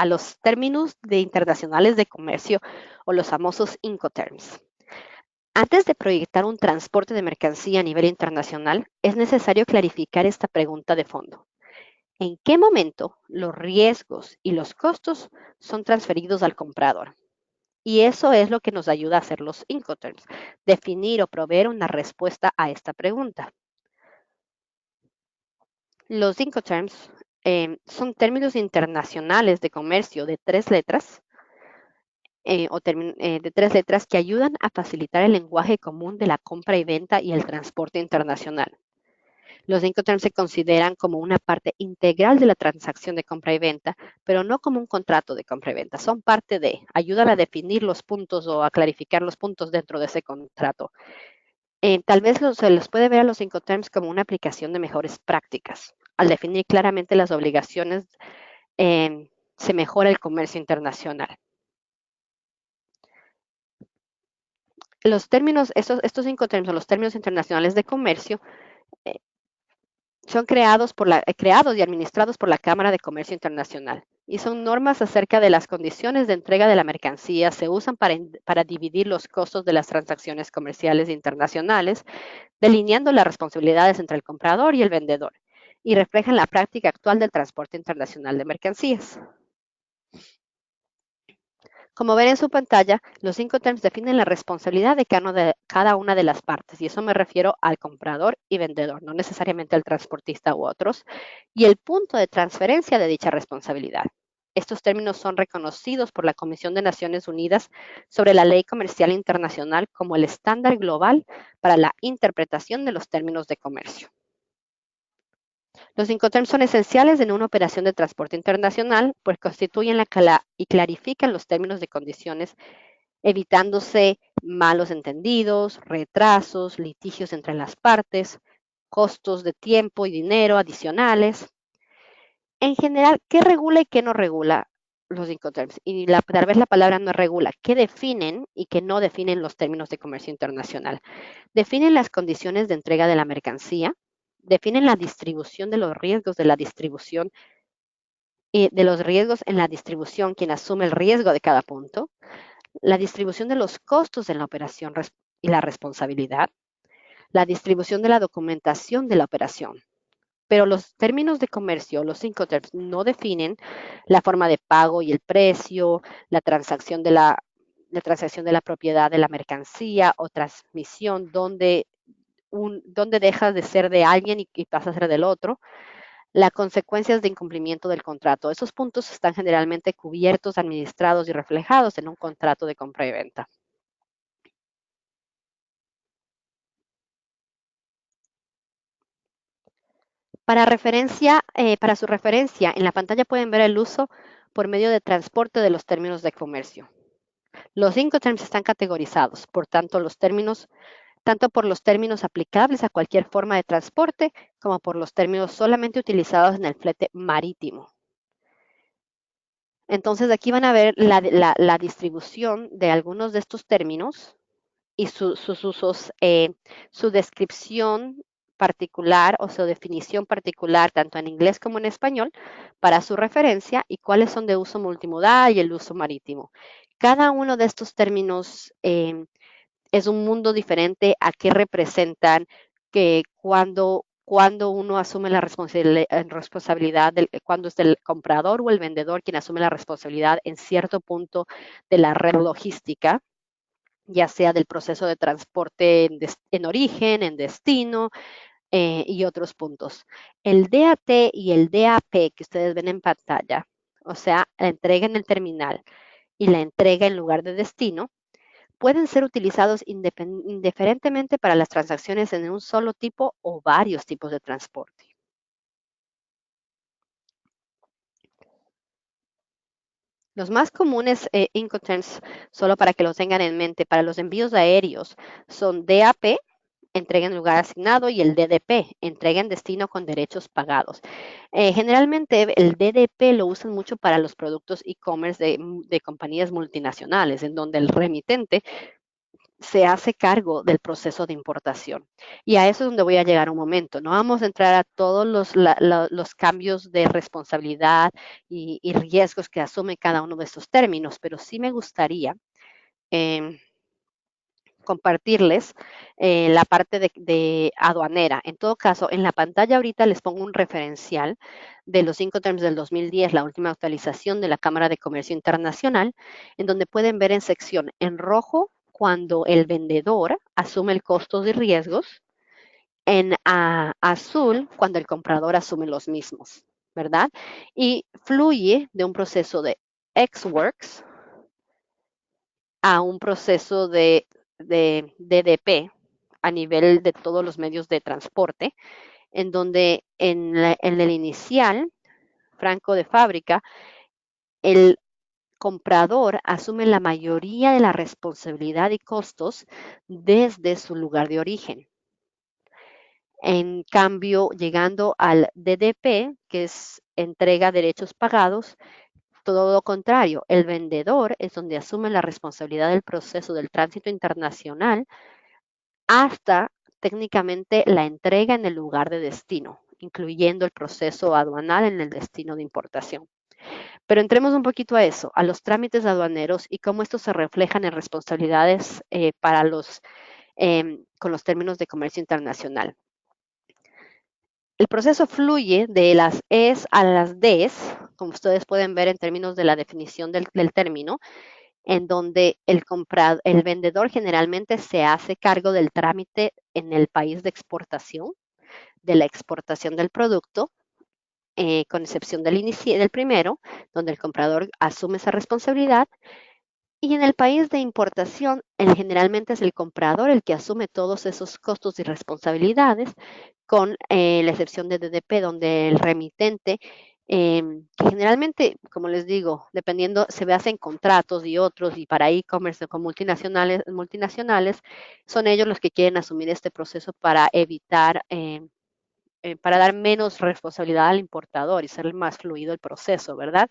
Speaker 2: los términos internacionales de comercio o los famosos Incoterms. Antes de proyectar un transporte de mercancía a nivel internacional, es necesario clarificar esta pregunta de fondo. ¿En qué momento los riesgos y los costos son transferidos al comprador? Y eso es lo que nos ayuda a hacer los Incoterms, definir o proveer una respuesta a esta pregunta. Los Incoterms son términos internacionales de comercio de tres letras de tres letras que ayudan a facilitar el lenguaje común de la compra y venta y el transporte internacional. Los Incoterms se consideran como una parte integral de la transacción de compra y venta, pero no como un contrato de compra y venta. Son parte de, ayudan a definir los puntos o a clarificar los puntos dentro de ese contrato. Tal vez se los puede ver a los Incoterms como una aplicación de mejores prácticas. Al definir claramente las obligaciones, se mejora el comercio internacional. Los términos, estos Incoterms son los términos internacionales de comercio, eh, son creados y administrados por la Cámara de Comercio Internacional y son normas acerca de las condiciones de entrega de la mercancía. Se usan para dividir los costos de las transacciones comerciales internacionales, delineando las responsabilidades entre el comprador y el vendedor, y reflejan la práctica actual del transporte internacional de mercancías. Como ven en su pantalla, los Incoterms definen la responsabilidad de cada una de las partes, y eso me refiero al comprador y vendedor, no necesariamente al transportista u otros, y el punto de transferencia de dicha responsabilidad. Estos términos son reconocidos por la Comisión de Naciones Unidas sobre la Ley Comercial Internacional como el estándar global para la interpretación de los términos de comercio. Los Incoterms son esenciales en una operación de transporte internacional, pues constituyen y clarifican los términos de condiciones, evitándose malos entendidos, retrasos, litigios entre las partes, costos de tiempo y dinero adicionales. En general, ¿qué regula y qué no regula los Incoterms? Y tal vez la palabra no regula, ¿qué definen y qué no definen los términos de comercio internacional? Definen las condiciones de entrega de la mercancía, definen la distribución de los riesgos de la distribución y de los riesgos en la distribución, quien asume el riesgo de cada punto, la distribución de los costos de la operación y la responsabilidad, la distribución de la documentación de la operación. Pero los términos de comercio, los Incoterms, no definen la forma de pago y el precio, la transacción de la propiedad de la mercancía o transmisión, donde dejas de ser de alguien y pasa a ser del otro, las consecuencias de incumplimiento del contrato. Esos puntos están generalmente cubiertos, administrados y reflejados en un contrato de compra y venta. Para su referencia, en la pantalla pueden ver el uso por medio de transporte de los términos de comercio. Los Incoterms están categorizados, tanto por los términos aplicables a cualquier forma de transporte, como por los términos solamente utilizados en el flete marítimo. Entonces, aquí van a ver la distribución de algunos de estos términos y sus usos, su descripción particular o su definición particular, tanto en inglés como en español, para su referencia, y cuáles son de uso multimodal y el uso marítimo. Cada uno de estos términos es un mundo diferente a qué representan, que cuando uno asume la responsabilidad, cuando es el comprador o el vendedor quien asume la responsabilidad en cierto punto de la red logística, ya sea del proceso de transporte en origen, en destino y otros puntos. El DAT y el DAP que ustedes ven en pantalla, o sea, la entrega en el terminal y la entrega en lugar de destino, pueden ser utilizados indiferentemente para las transacciones en un solo tipo o varios tipos de transporte. Los más comunes Incoterms, solo para que los tengan en mente, para los envíos aéreos son DAP, entrega en lugar asignado, y el DDP, entrega en destino con derechos pagados. Generalmente el DDP lo usan mucho para los productos e-commerce de compañías multinacionales, en donde el remitente se hace cargo del proceso de importación. Y a eso es donde voy a llegar un momento. No vamos a entrar a todos los cambios de responsabilidad y riesgos que asume cada uno de estos términos, pero sí me gustaría eh, compartirles la parte de aduanera. En todo caso, en la pantalla ahorita les pongo un referencial de los Incoterms del 2010, la última actualización de la Cámara de Comercio Internacional, en donde pueden ver en sección en rojo cuando el vendedor asume el costo y riesgos, en azul cuando el comprador asume los mismos, ¿verdad? Y fluye de un proceso de Ex-Works a un proceso de DDP a nivel de todos los medios de transporte, en donde en el inicial, franco de fábrica, el comprador asume la mayoría de la responsabilidad y costos desde su lugar de origen. En cambio, llegando al DDP, que es entrega derechos pagados, todo lo contrario, el vendedor es donde asume la responsabilidad del proceso del tránsito internacional hasta técnicamente la entrega en el lugar de destino, incluyendo el proceso aduanal en el destino de importación. Pero entremos un poquito a eso, a los trámites aduaneros y cómo estos se reflejan en responsabilidades con los términos de comercio internacional. El proceso fluye de las E's a las D's, como ustedes pueden ver en términos de la definición del término, en donde el vendedor generalmente se hace cargo del trámite en el país de exportación, de la exportación del producto, con excepción del primero, donde el comprador asume esa responsabilidad. Y en el país de importación, generalmente es el comprador el que asume todos esos costos y responsabilidades, con la excepción de DDP, donde el remitente, que generalmente, como les digo, dependiendo, se hacen contratos y otros, y para e-commerce con multinacionales, son ellos los que quieren asumir este proceso para evitar, para dar menos responsabilidad al importador y ser más fluido el proceso, ¿verdad?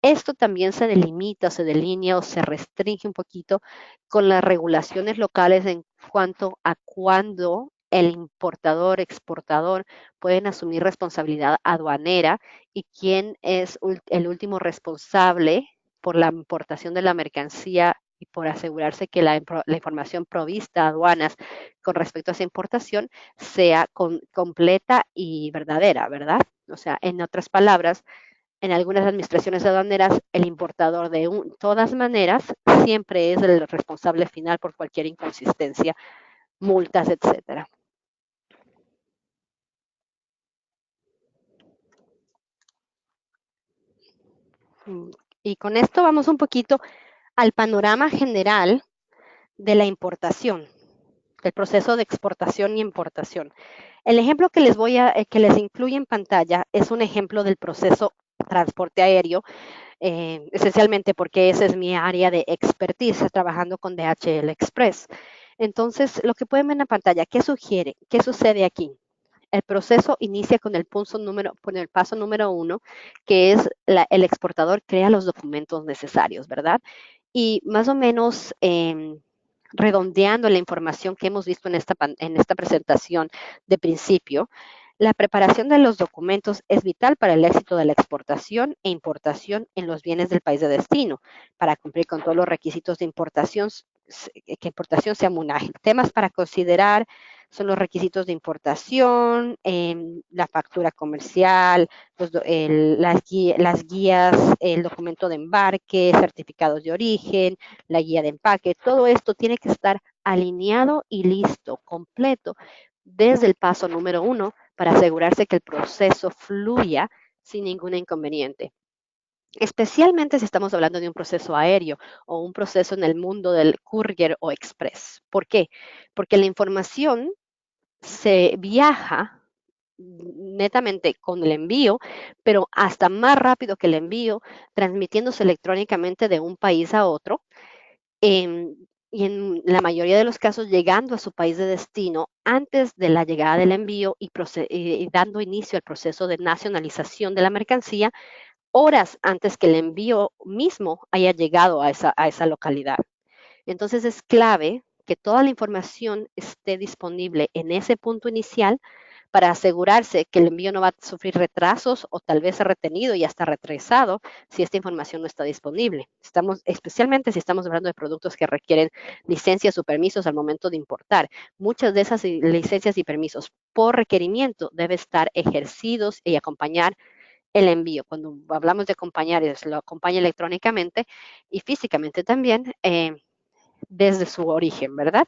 Speaker 2: Esto también se delimita, se delinea o se restringe un poquito con las regulaciones locales en cuanto a cuándo el importador, exportador pueden asumir responsabilidad aduanera y quién es el último responsable por la importación de la mercancía y por asegurarse que la información provista a aduanas con respecto a esa importación sea completa y verdadera, ¿verdad? O sea, en otras palabras, en algunas administraciones aduaneras, el importador de todas maneras siempre es el responsable final por cualquier inconsistencia, multas, etcétera. Y con esto vamos un poquito al panorama general de la importación, del proceso de exportación y importación. El ejemplo que les incluye en pantalla es un ejemplo del proceso transporte aéreo, esencialmente porque esa es mi área de expertise trabajando con DHL Express. Entonces, lo que pueden ver en la pantalla, ¿qué sugiere? ¿Qué sucede aquí? El proceso inicia con el paso número 1, que es el exportador crea los documentos necesarios, ¿verdad? Y más o menos redondeando la información que hemos visto en esta presentación de principio, la preparación de los documentos es vital para el éxito de la exportación e importación en los bienes del país de destino, para cumplir con todos los requisitos de importación, que importación sea muy ágil. Temas para considerar son los requisitos de importación, la factura comercial, las guías, el documento de embarque, certificados de origen, la guía de empaque. Todo esto tiene que estar alineado y listo, completo, desde el paso número 1 para asegurarse que el proceso fluya sin ningún inconveniente. Especialmente si estamos hablando de un proceso aéreo o un proceso en el mundo del courier o express. ¿Por qué? Porque la información se viaja netamente con el envío, pero hasta más rápido que el envío, transmitiéndose electrónicamente de un país a otro. y en la mayoría de los casos llegando a su país de destino antes de la llegada del envío y dando inicio al proceso de nacionalización de la mercancía horas antes que el envío mismo haya llegado a esa localidad. Entonces es clave que toda la información esté disponible en ese punto inicial para asegurarse que el envío no va a sufrir retrasos o tal vez retenido y hasta retrasado si esta información no está disponible. Especialmente si estamos hablando de productos que requieren licencias o permisos al momento de importar. Muchas de esas licencias y permisos por requerimiento deben estar ejercidos y acompañar el envío. Cuando hablamos de acompañar, lo acompaña electrónicamente y físicamente también desde su origen, ¿verdad?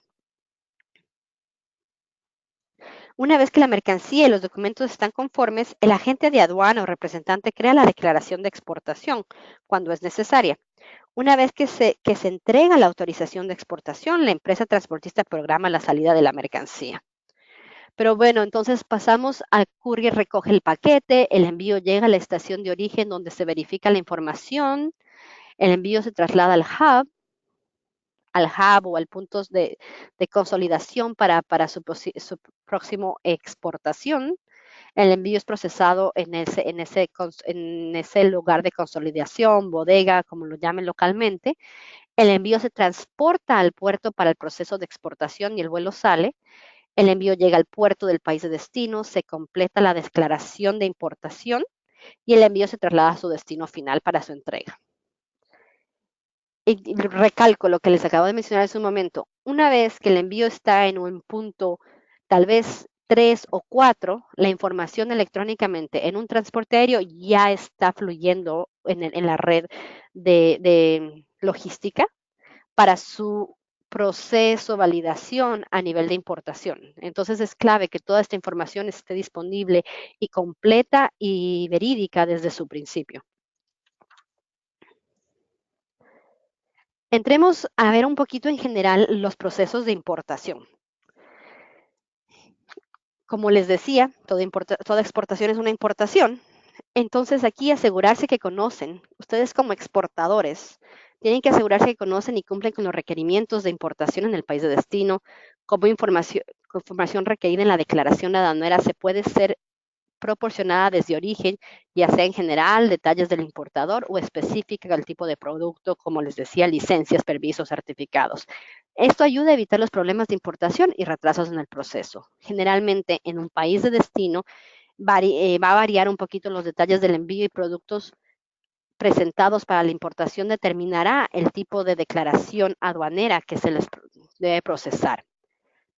Speaker 2: Una vez que la mercancía y los documentos están conformes, el agente de aduana o representante crea la declaración de exportación cuando es necesaria. Una vez que se entrega la autorización de exportación, la empresa transportista programa la salida de la mercancía. Pero bueno, entonces pasamos al courier recoge el paquete, el envío llega a la estación de origen donde se verifica la información, el envío se traslada al hub o al punto de consolidación para su próximo exportación. El envío es procesado en ese lugar de consolidación, bodega, como lo llamen localmente. El envío se transporta al puerto para el proceso de exportación y el vuelo sale. El envío llega al puerto del país de destino, se completa la declaración de importación y el envío se traslada a su destino final para su entrega. Y recalco lo que les acabo de mencionar hace un momento. Una vez que el envío está en un punto, tal vez 3 o 4, la información electrónicamente en un transporte aéreo ya está fluyendo en la red de logística para su proceso, validación a nivel de importación. Entonces es clave que toda esta información esté disponible y completa y verídica desde su principio. Entremos a ver un poquito en general los procesos de importación. Como les decía, toda exportación es una importación. Entonces aquí asegurarse que conocen, ustedes como exportadores, tienen que asegurarse que conocen y cumplen con los requerimientos de importación en el país de destino, como información requerida en la declaración aduanera se puede ser proporcionada desde origen, ya sea en general, detalles del importador o específica al tipo de producto, como les decía, licencias, permisos, certificados. Esto ayuda a evitar los problemas de importación y retrasos en el proceso. Generalmente, en un país de destino, va a variar un poquito los detalles del envío y productos presentados para la importación determinará el tipo de declaración aduanera que se les debe procesar.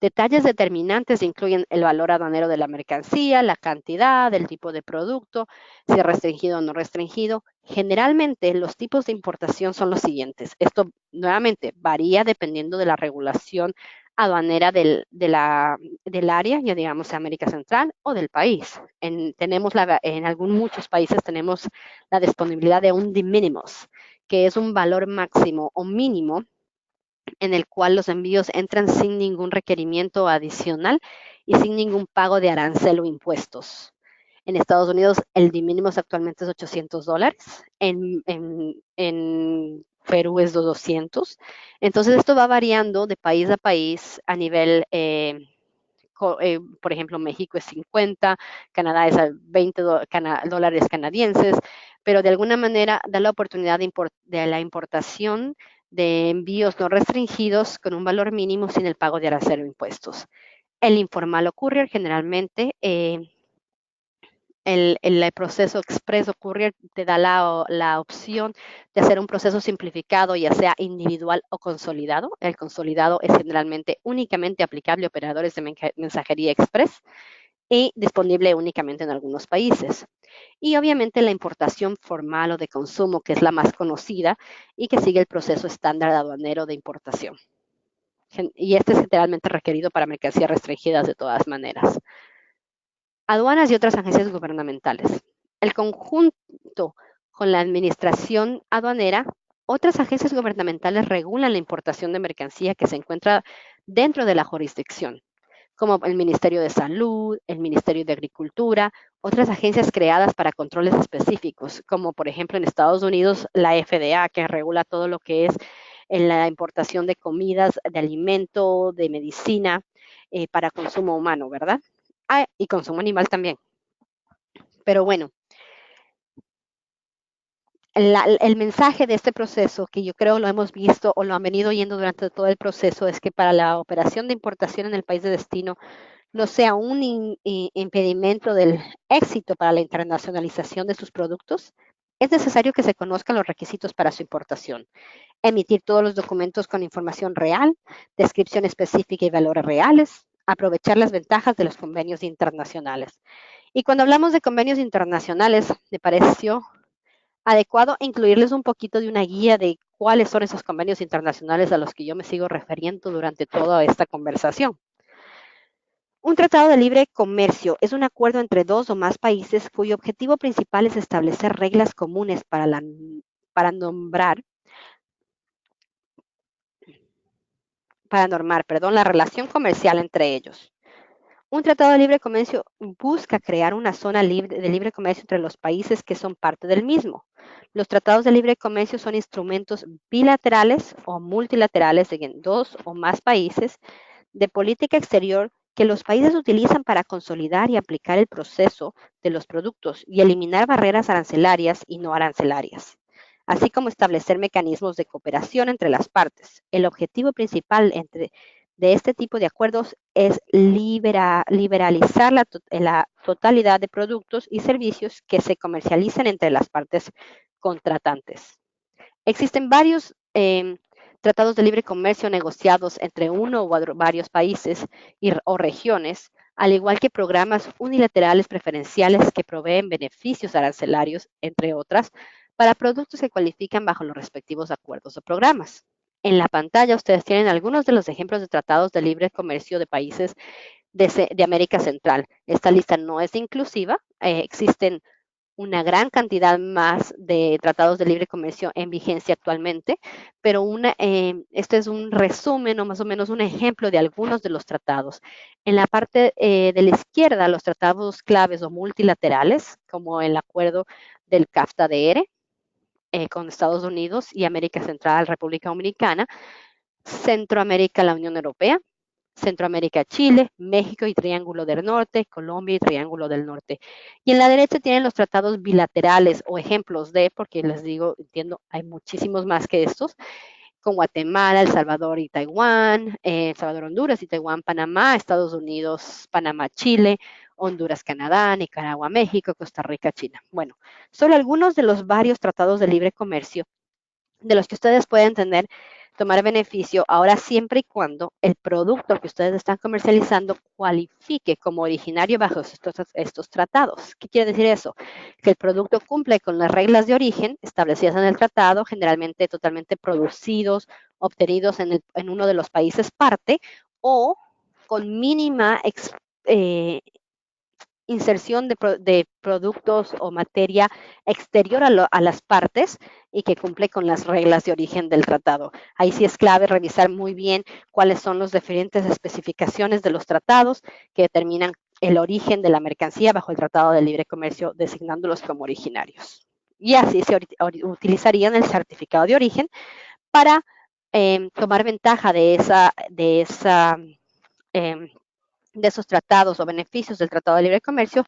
Speaker 2: Detalles determinantes incluyen el valor aduanero de la mercancía, la cantidad, el tipo de producto, si es restringido o no restringido. Generalmente los tipos de importación son los siguientes. Esto nuevamente varía dependiendo de la regulación aduanera del área, ya digamos América Central o del país. Muchos países tenemos la disponibilidad de un de mínimos, que es un valor máximo o mínimo en el cual los envíos entran sin ningún requerimiento adicional y sin ningún pago de arancel o impuestos. En Estados Unidos el de mínimos actualmente es $800, en Perú es de 200. Entonces esto va variando de país a país a nivel, por ejemplo, México es 50, Canadá es a 20 dólares canadienses, pero de alguna manera da la oportunidad de la importación de envíos no restringidos con un valor mínimo sin el pago de arancel o impuestos. El informal o courier generalmente, el proceso express o courier te da la opción de hacer un proceso simplificado, ya sea individual o consolidado. El consolidado es generalmente únicamente aplicable a operadores de mensajería express y disponible únicamente en algunos países. Y obviamente la importación formal o de consumo, que es la más conocida y que sigue el proceso estándar aduanero de importación. Y este es generalmente requerido para mercancías restringidas de todas maneras. Aduanas y otras agencias gubernamentales. El conjunto con la administración aduanera, otras agencias gubernamentales regulan la importación de mercancía que se encuentra dentro de la jurisdicción, como el Ministerio de Salud, el Ministerio de Agricultura, otras agencias creadas para controles específicos, como por ejemplo en Estados Unidos la FDA, que regula todo lo que es en la importación de comidas, de alimento, de medicina para consumo humano, ¿verdad? Ah, y consumo animal también. Pero bueno, el mensaje de este proceso, que yo creo lo hemos visto o lo han venido oyendo durante todo el proceso, es que para la operación de importación en el país de destino no sea un impedimento del éxito para la internacionalización de sus productos, es necesario que se conozcan los requisitos para su importación, emitir todos los documentos con información real, descripción específica y valores reales, aprovechar las ventajas de los convenios internacionales. Y cuando hablamos de convenios internacionales, me pareció adecuado incluirles un poquito de una guía de cuáles son esos convenios internacionales a los que yo me sigo refiriendo durante toda esta conversación. Un tratado de libre comercio es un acuerdo entre dos o más países cuyo objetivo principal es establecer reglas comunes para nombrar, para normar, perdón, la relación comercial entre ellos. Un tratado de libre comercio busca crear una zona de libre comercio entre los países que son parte del mismo. Los tratados de libre comercio son instrumentos bilaterales o multilaterales de dos o más países de política exterior que los países utilizan para consolidar y aplicar el proceso de los productos y eliminar barreras arancelarias y no arancelarias, así como establecer mecanismos de cooperación entre las partes. El objetivo principal de este tipo de acuerdos es liberalizar la totalidad de productos y servicios que se comercializan entre las partes contratantes. Existen varios tratados de libre comercio negociados entre uno o varios países o regiones, al igual que programas unilaterales preferenciales que proveen beneficios arancelarios, entre otras, para productos que cualifican bajo los respectivos acuerdos o programas. En la pantalla ustedes tienen algunos de los ejemplos de tratados de libre comercio de países de América Central. Esta lista no es inclusiva, existen una gran cantidad más de tratados de libre comercio en vigencia actualmente, pero este es un resumen o más o menos un ejemplo de algunos de los tratados. En la parte de la izquierda, los tratados claves o multilaterales, como el acuerdo del CAFTA-DR con Estados Unidos y América Central, República Dominicana, Centroamérica, la Unión Europea, Centroamérica, Chile, México y Triángulo del Norte, Colombia y Triángulo del Norte. Y en la derecha tienen los tratados bilaterales o ejemplos de, porque les digo, entiendo, hay muchísimos más que estos, con Guatemala, El Salvador y Taiwán, El Salvador, Honduras y Taiwán, Panamá, Estados Unidos, Panamá, Chile, Honduras, Canadá, Nicaragua, México, Costa Rica, China. Bueno, solo algunos de los varios tratados de libre comercio de los que ustedes pueden tomar beneficio, ahora siempre y cuando el producto que ustedes están comercializando cualifique como originario bajo estos tratados. ¿Qué quiere decir eso? Que el producto cumple con las reglas de origen establecidas en el tratado, generalmente totalmente producidos, obtenidos en uno de los países parte, o con mínima inserción de productos o materia exterior a las partes y que cumple con las reglas de origen del tratado. Ahí sí es clave revisar muy bien cuáles son las diferentes especificaciones de los tratados que determinan el origen de la mercancía bajo el Tratado de Libre Comercio, designándolos como originarios. Y así se utilizarían el certificado de origen para tomar ventaja de esos tratados o beneficios del Tratado de Libre Comercio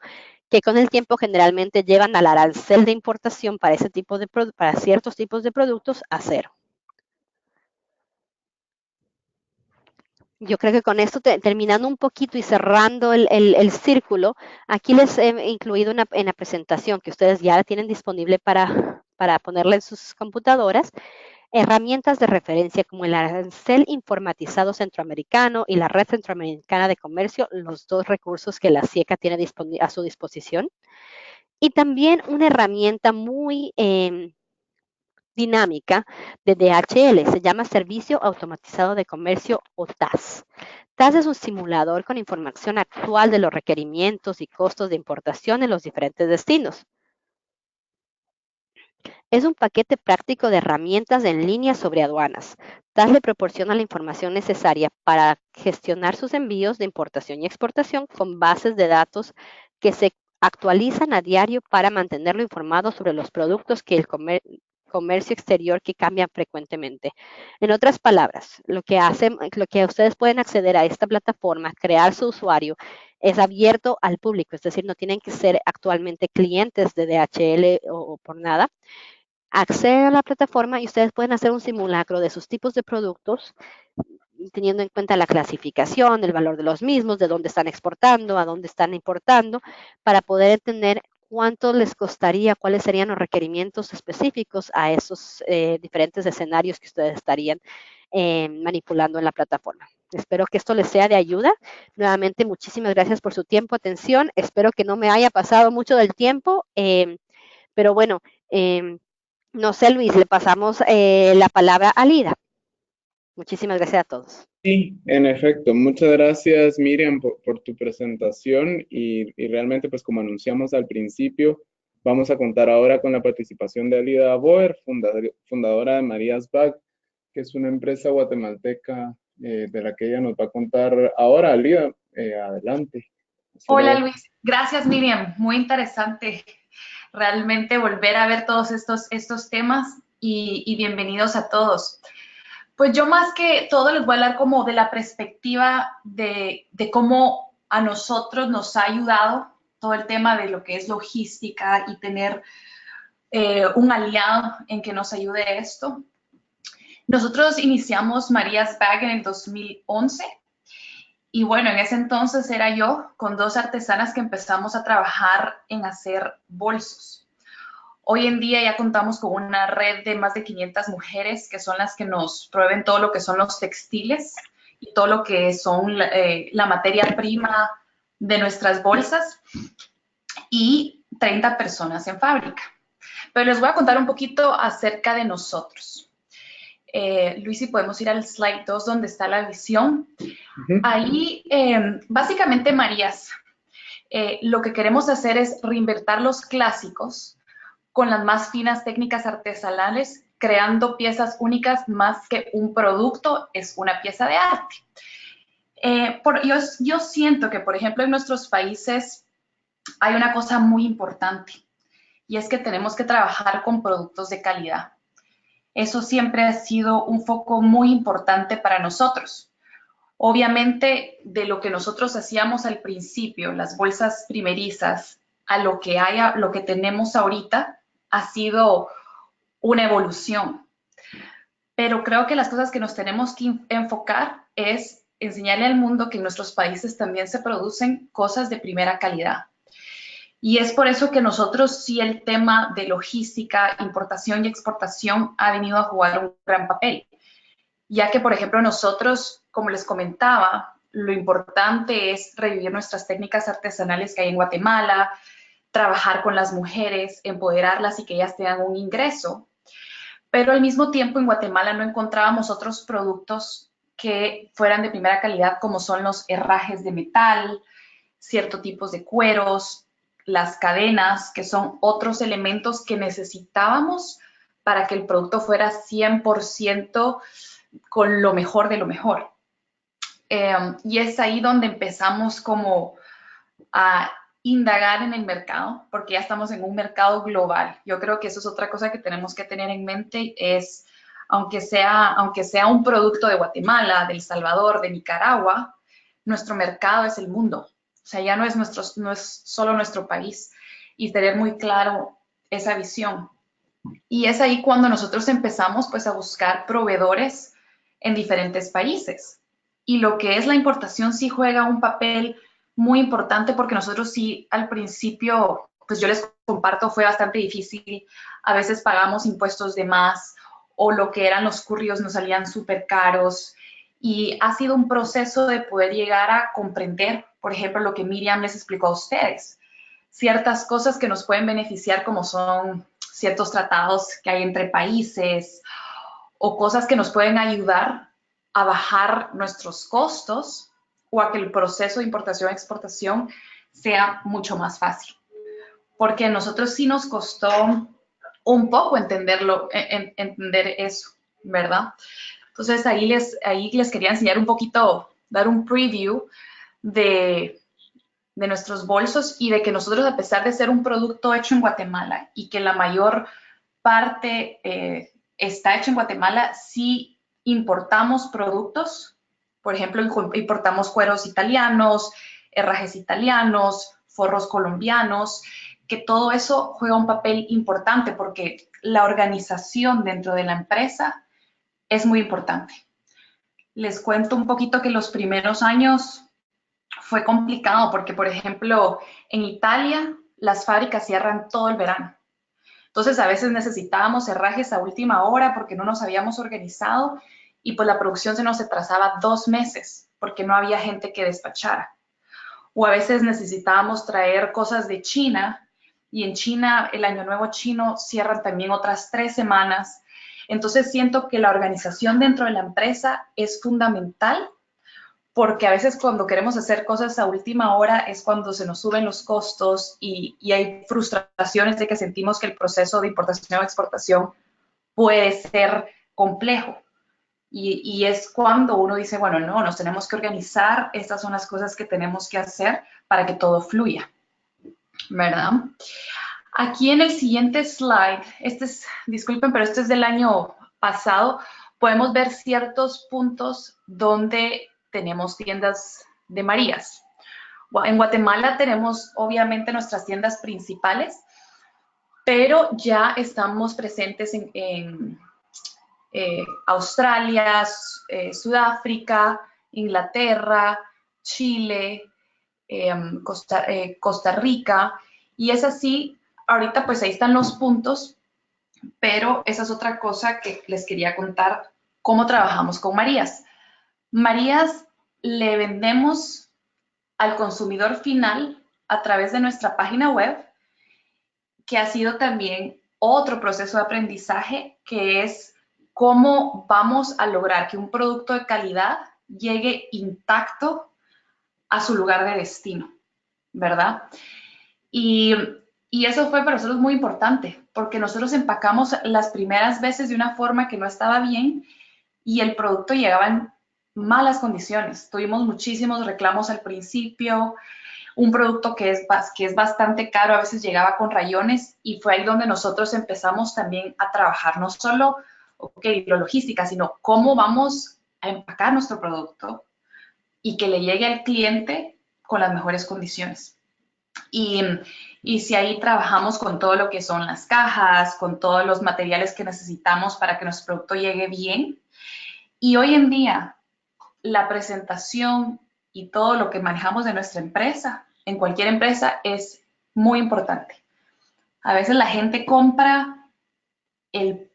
Speaker 2: que con el tiempo generalmente llevan al arancel de importación para ciertos tipos de productos a cero. Yo creo que con esto, terminando un poquito y cerrando el círculo, aquí les he incluido en la presentación que ustedes ya la tienen disponible para ponerla en sus computadoras, herramientas de referencia como el arancel informatizado centroamericano y la red centroamericana de comercio, los dos recursos que la SIECA tiene a su disposición. Y también una herramienta muy dinámica de DHL, se llama Servicio Automatizado de Comercio o TAS. TAS es un simulador con información actual de los requerimientos y costos de importación en los diferentes destinos. Es un paquete práctico de herramientas en línea sobre aduanas. TAS le proporciona la información necesaria para gestionar sus envíos de importación y exportación con bases de datos que se actualizan a diario para mantenerlo informado sobre los productos que comercio exterior que cambian frecuentemente. En otras palabras, lo que ustedes pueden acceder a esta plataforma, crear su usuario, es abierto al público, es decir, no tienen que ser actualmente clientes de DHL o por nada. Acceden a la plataforma y ustedes pueden hacer un simulacro de sus tipos de productos, teniendo en cuenta la clasificación, el valor de los mismos, de dónde están exportando, a dónde están importando, para poder entender cuánto les costaría, cuáles serían los requerimientos específicos a esos diferentes escenarios que ustedes estarían manipulando en la plataforma. Espero que esto les sea de ayuda. Nuevamente, muchísimas gracias por su tiempo, atención. Espero que no me haya pasado mucho del tiempo, pero bueno, no sé, Luis, le pasamos la palabra a Lida. Muchísimas gracias a todos.
Speaker 1: Sí, en efecto, muchas gracias Miriam por tu presentación y realmente pues como anunciamos al principio, vamos a contar ahora con la participación de Alida Boer, fundadora de Marías Bag, que es una empresa guatemalteca de la que ella nos va a contar ahora. Alida, adelante.
Speaker 3: Hola Luis, gracias Miriam, muy interesante realmente volver a ver todos estos temas y bienvenidos a todos. Pues yo más que todo les voy a hablar como de la perspectiva de cómo a nosotros nos ha ayudado todo el tema de lo que es logística y tener un aliado en que nos ayude esto. Nosotros iniciamos Marías Bag en el 2011 y bueno, en ese entonces era yo con dos artesanas que empezamos a trabajar en hacer bolsos. Hoy en día ya contamos con una red de más de 500 mujeres que son las que nos proveen todo lo que son los textiles y todo lo que son la materia prima de nuestras bolsas y 30 personas en fábrica. Pero les voy a contar un poquito acerca de nosotros. Luis, si podemos ir al slide 2 donde está la visión. Ahí, básicamente, Marías, lo que queremos hacer es reinventar los clásicos con las más finas técnicas artesanales, creando piezas únicas más que un producto, es una pieza de arte. Yo siento que, por ejemplo, en nuestros países hay una cosa muy importante y es que tenemos que trabajar con productos de calidad. Eso siempre ha sido un foco muy importante para nosotros. Obviamente, de lo que nosotros hacíamos al principio, las bolsas primerizas, a lo que tenemos ahorita, ha sido una evolución. Pero creo que las cosas que nos tenemos que enfocar es enseñarle al mundo que en nuestros países también se producen cosas de primera calidad. Y es por eso que nosotros sí el tema de logística, importación y exportación ha venido a jugar un gran papel. Ya que, por ejemplo, nosotros, como les comentaba, lo importante es revivir nuestras técnicas artesanales que hay en Guatemala, trabajar con las mujeres, empoderarlas y que ellas tengan un ingreso. Pero al mismo tiempo en Guatemala no encontrábamos otros productos que fueran de primera calidad, como son los herrajes de metal, ciertos tipos de cueros, las cadenas, que son otros elementos que necesitábamos para que el producto fuera 100% con lo mejor de lo mejor. Y es ahí donde empezamos como a indagar en el mercado, porque ya estamos en un mercado global. Yo creo que eso es otra cosa que tenemos que tener en mente, es aunque sea un producto de Guatemala, de El Salvador, de Nicaragua, nuestro mercado es el mundo. O sea, ya no es solo nuestro país, y tener muy claro esa visión. Y es ahí cuando nosotros empezamos pues a buscar proveedores en diferentes países. Y lo que es la importación sí juega un papel muy importante porque nosotros sí al principio, pues yo les comparto, fue bastante difícil. A veces pagamos impuestos de más o lo que eran los couriers nos salían súper caros. Y ha sido un proceso de poder llegar a comprender, por ejemplo, lo que Miriam les explicó a ustedes. Ciertas cosas que nos pueden beneficiar como son ciertos tratados que hay entre países o cosas que nos pueden ayudar a bajar nuestros costos o a que el proceso de importación-exportación sea mucho más fácil. Porque a nosotros sí nos costó un poco entender eso, ¿verdad? Entonces ahí les quería enseñar un poquito, dar un preview de nuestros bolsos y de que nosotros, a pesar de ser un producto hecho en Guatemala y que la mayor parte está hecho en Guatemala, sí importamos productos. Por ejemplo, importamos cueros italianos, herrajes italianos, forros colombianos, que todo eso juega un papel importante porque la organización dentro de la empresa es muy importante. Les cuento un poquito que los primeros años fue complicado porque, por ejemplo, en Italia las fábricas cierran todo el verano. Entonces, a veces necesitábamos herrajes a última hora porque no nos habíamos organizado y pues la producción se nos atrasaba 2 meses porque no había gente que despachara. O a veces necesitábamos traer cosas de China y en China el Año Nuevo chino cierran también otras 3 semanas. Entonces siento que la organización dentro de la empresa es fundamental porque a veces cuando queremos hacer cosas a última hora es cuando se nos suben los costos y hay frustraciones de que sentimos que el proceso de importación o exportación puede ser complejo. Y es cuando uno dice, bueno, no, nos tenemos que organizar, estas son las cosas que tenemos que hacer para que todo fluya, ¿verdad? Aquí en el siguiente slide, disculpen, pero este es del año pasado, podemos ver ciertos puntos donde tenemos tiendas de Marías. En Guatemala tenemos obviamente nuestras tiendas principales, pero ya estamos presentes en Australia, Sudáfrica, Inglaterra, Chile, Costa Rica, y es así, ahorita pues ahí están los puntos, pero esa es otra cosa que les quería contar, cómo trabajamos con Marías. Marías le vendemos al consumidor final a través de nuestra página web, que ha sido también otro proceso de aprendizaje, que es cómo vamos a lograr que un producto de calidad llegue intacto a su lugar de destino, ¿verdad? Y eso fue para nosotros muy importante, porque nosotros empacamos las primeras veces de una forma que no estaba bien y el producto llegaba en malas condiciones. Tuvimos muchísimos reclamos al principio, un producto que es bastante caro, a veces llegaba con rayones y fue ahí donde nosotros empezamos también a trabajar, no solo la logística, sino cómo vamos a empacar nuestro producto y que le llegue al cliente con las mejores condiciones. Y si ahí trabajamos con todo lo que son las cajas, con todos los materiales que necesitamos para que nuestro producto llegue bien. Y hoy en día, la presentación y todo lo que manejamos de nuestra empresa, en cualquier empresa, es muy importante. A veces la gente compra el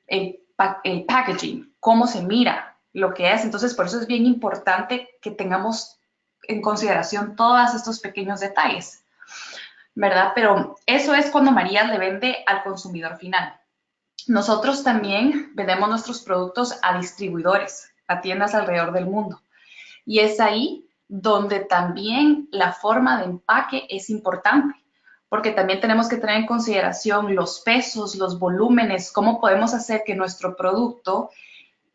Speaker 3: packaging, cómo se mira, lo que es. Entonces, por eso es bien importante que tengamos en consideración todos estos pequeños detalles, ¿verdad? Pero eso es cuando Marías le vende al consumidor final. Nosotros también vendemos nuestros productos a distribuidores, a tiendas alrededor del mundo. Y es ahí donde también la forma de empaque es importante, porque también tenemos que tener en consideración los pesos, los volúmenes, cómo podemos hacer que nuestro producto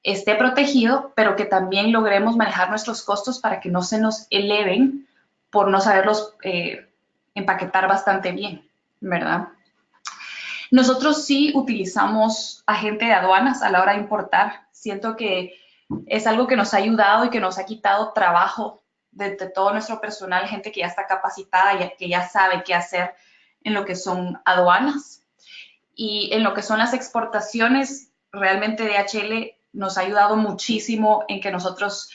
Speaker 3: esté protegido, pero que también logremos manejar nuestros costos para que no se nos eleven por no saberlos empaquetar bastante bien, ¿verdad? Nosotros sí utilizamos agente de aduanas a la hora de importar. Siento que es algo que nos ha ayudado y que nos ha quitado trabajo de todo nuestro personal, gente que ya está capacitada y que ya sabe qué hacer en lo que son aduanas. Y en lo que son las exportaciones, realmente DHL nos ha ayudado muchísimo en que nosotros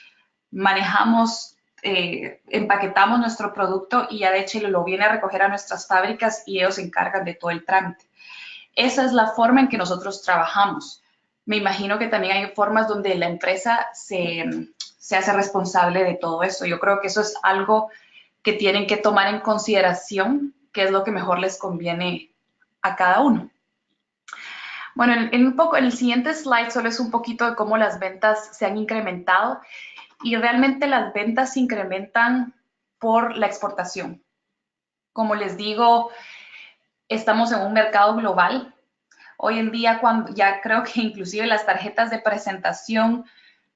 Speaker 3: manejamos, empaquetamos nuestro producto y ya DHL lo viene a recoger a nuestras fábricas y ellos se encargan de todo el trámite. Esa es la forma en que nosotros trabajamos. Me imagino que también hay formas donde la empresa se hace responsable de todo eso. Yo creo que eso es algo que tienen que tomar en consideración, qué es lo que mejor les conviene a cada uno. Bueno, en el siguiente slide solo es un poquito de cómo las ventas se han incrementado y realmente las ventas se incrementan por la exportación. Como les digo, estamos en un mercado global. Hoy en día, ya creo que inclusive las tarjetas de presentación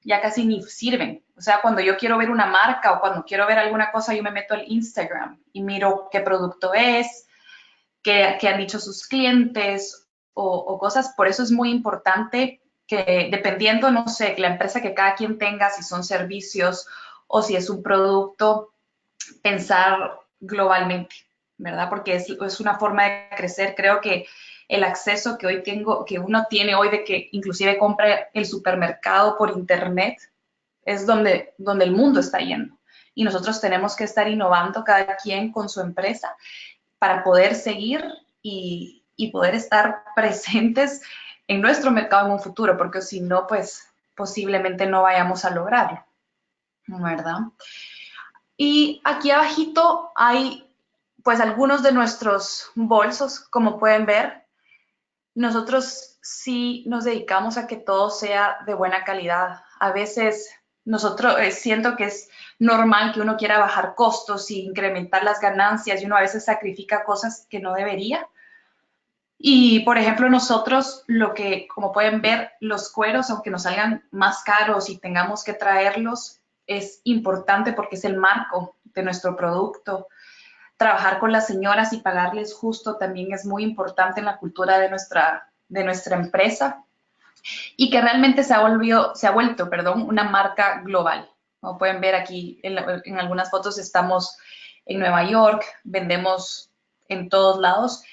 Speaker 3: ya casi ni sirven. O sea, cuando yo quiero ver una marca o cuando quiero ver alguna cosa, yo me meto al Instagram y miro qué producto es, qué han dicho sus clientes o cosas. Por eso es muy importante que, dependiendo, no sé, la empresa que cada quien tenga, si son servicios o si es un producto, pensar globalmente, ¿verdad? Porque es una forma de crecer. Creo que el acceso que hoy tengo, que uno tiene hoy de que inclusive compra el supermercado por internet, es donde el mundo está yendo. Y nosotros tenemos que estar innovando cada quien con su empresa para poder seguir y poder estar presentes en nuestro mercado en un futuro, porque si no, pues posiblemente no vayamos a lograrlo, ¿verdad? Y aquí abajito hay pues algunos de nuestros bolsos, como pueden ver. Nosotros sí nos dedicamos a que todo sea de buena calidad. A veces nosotros siento que es normal que uno quiera bajar costos y incrementar las ganancias y uno a veces sacrifica cosas que no debería. Y, por ejemplo, nosotros lo que, como pueden ver, los cueros, aunque nos salgan más caros y tengamos que traerlos, es importante porque es el marco de nuestro producto. Trabajar con las señoras y pagarles justo también es muy importante en la cultura de nuestra empresa y que realmente se ha vuelto, una marca global. Como pueden ver aquí en algunas fotos estamos en Nueva York, vendemos en todos lados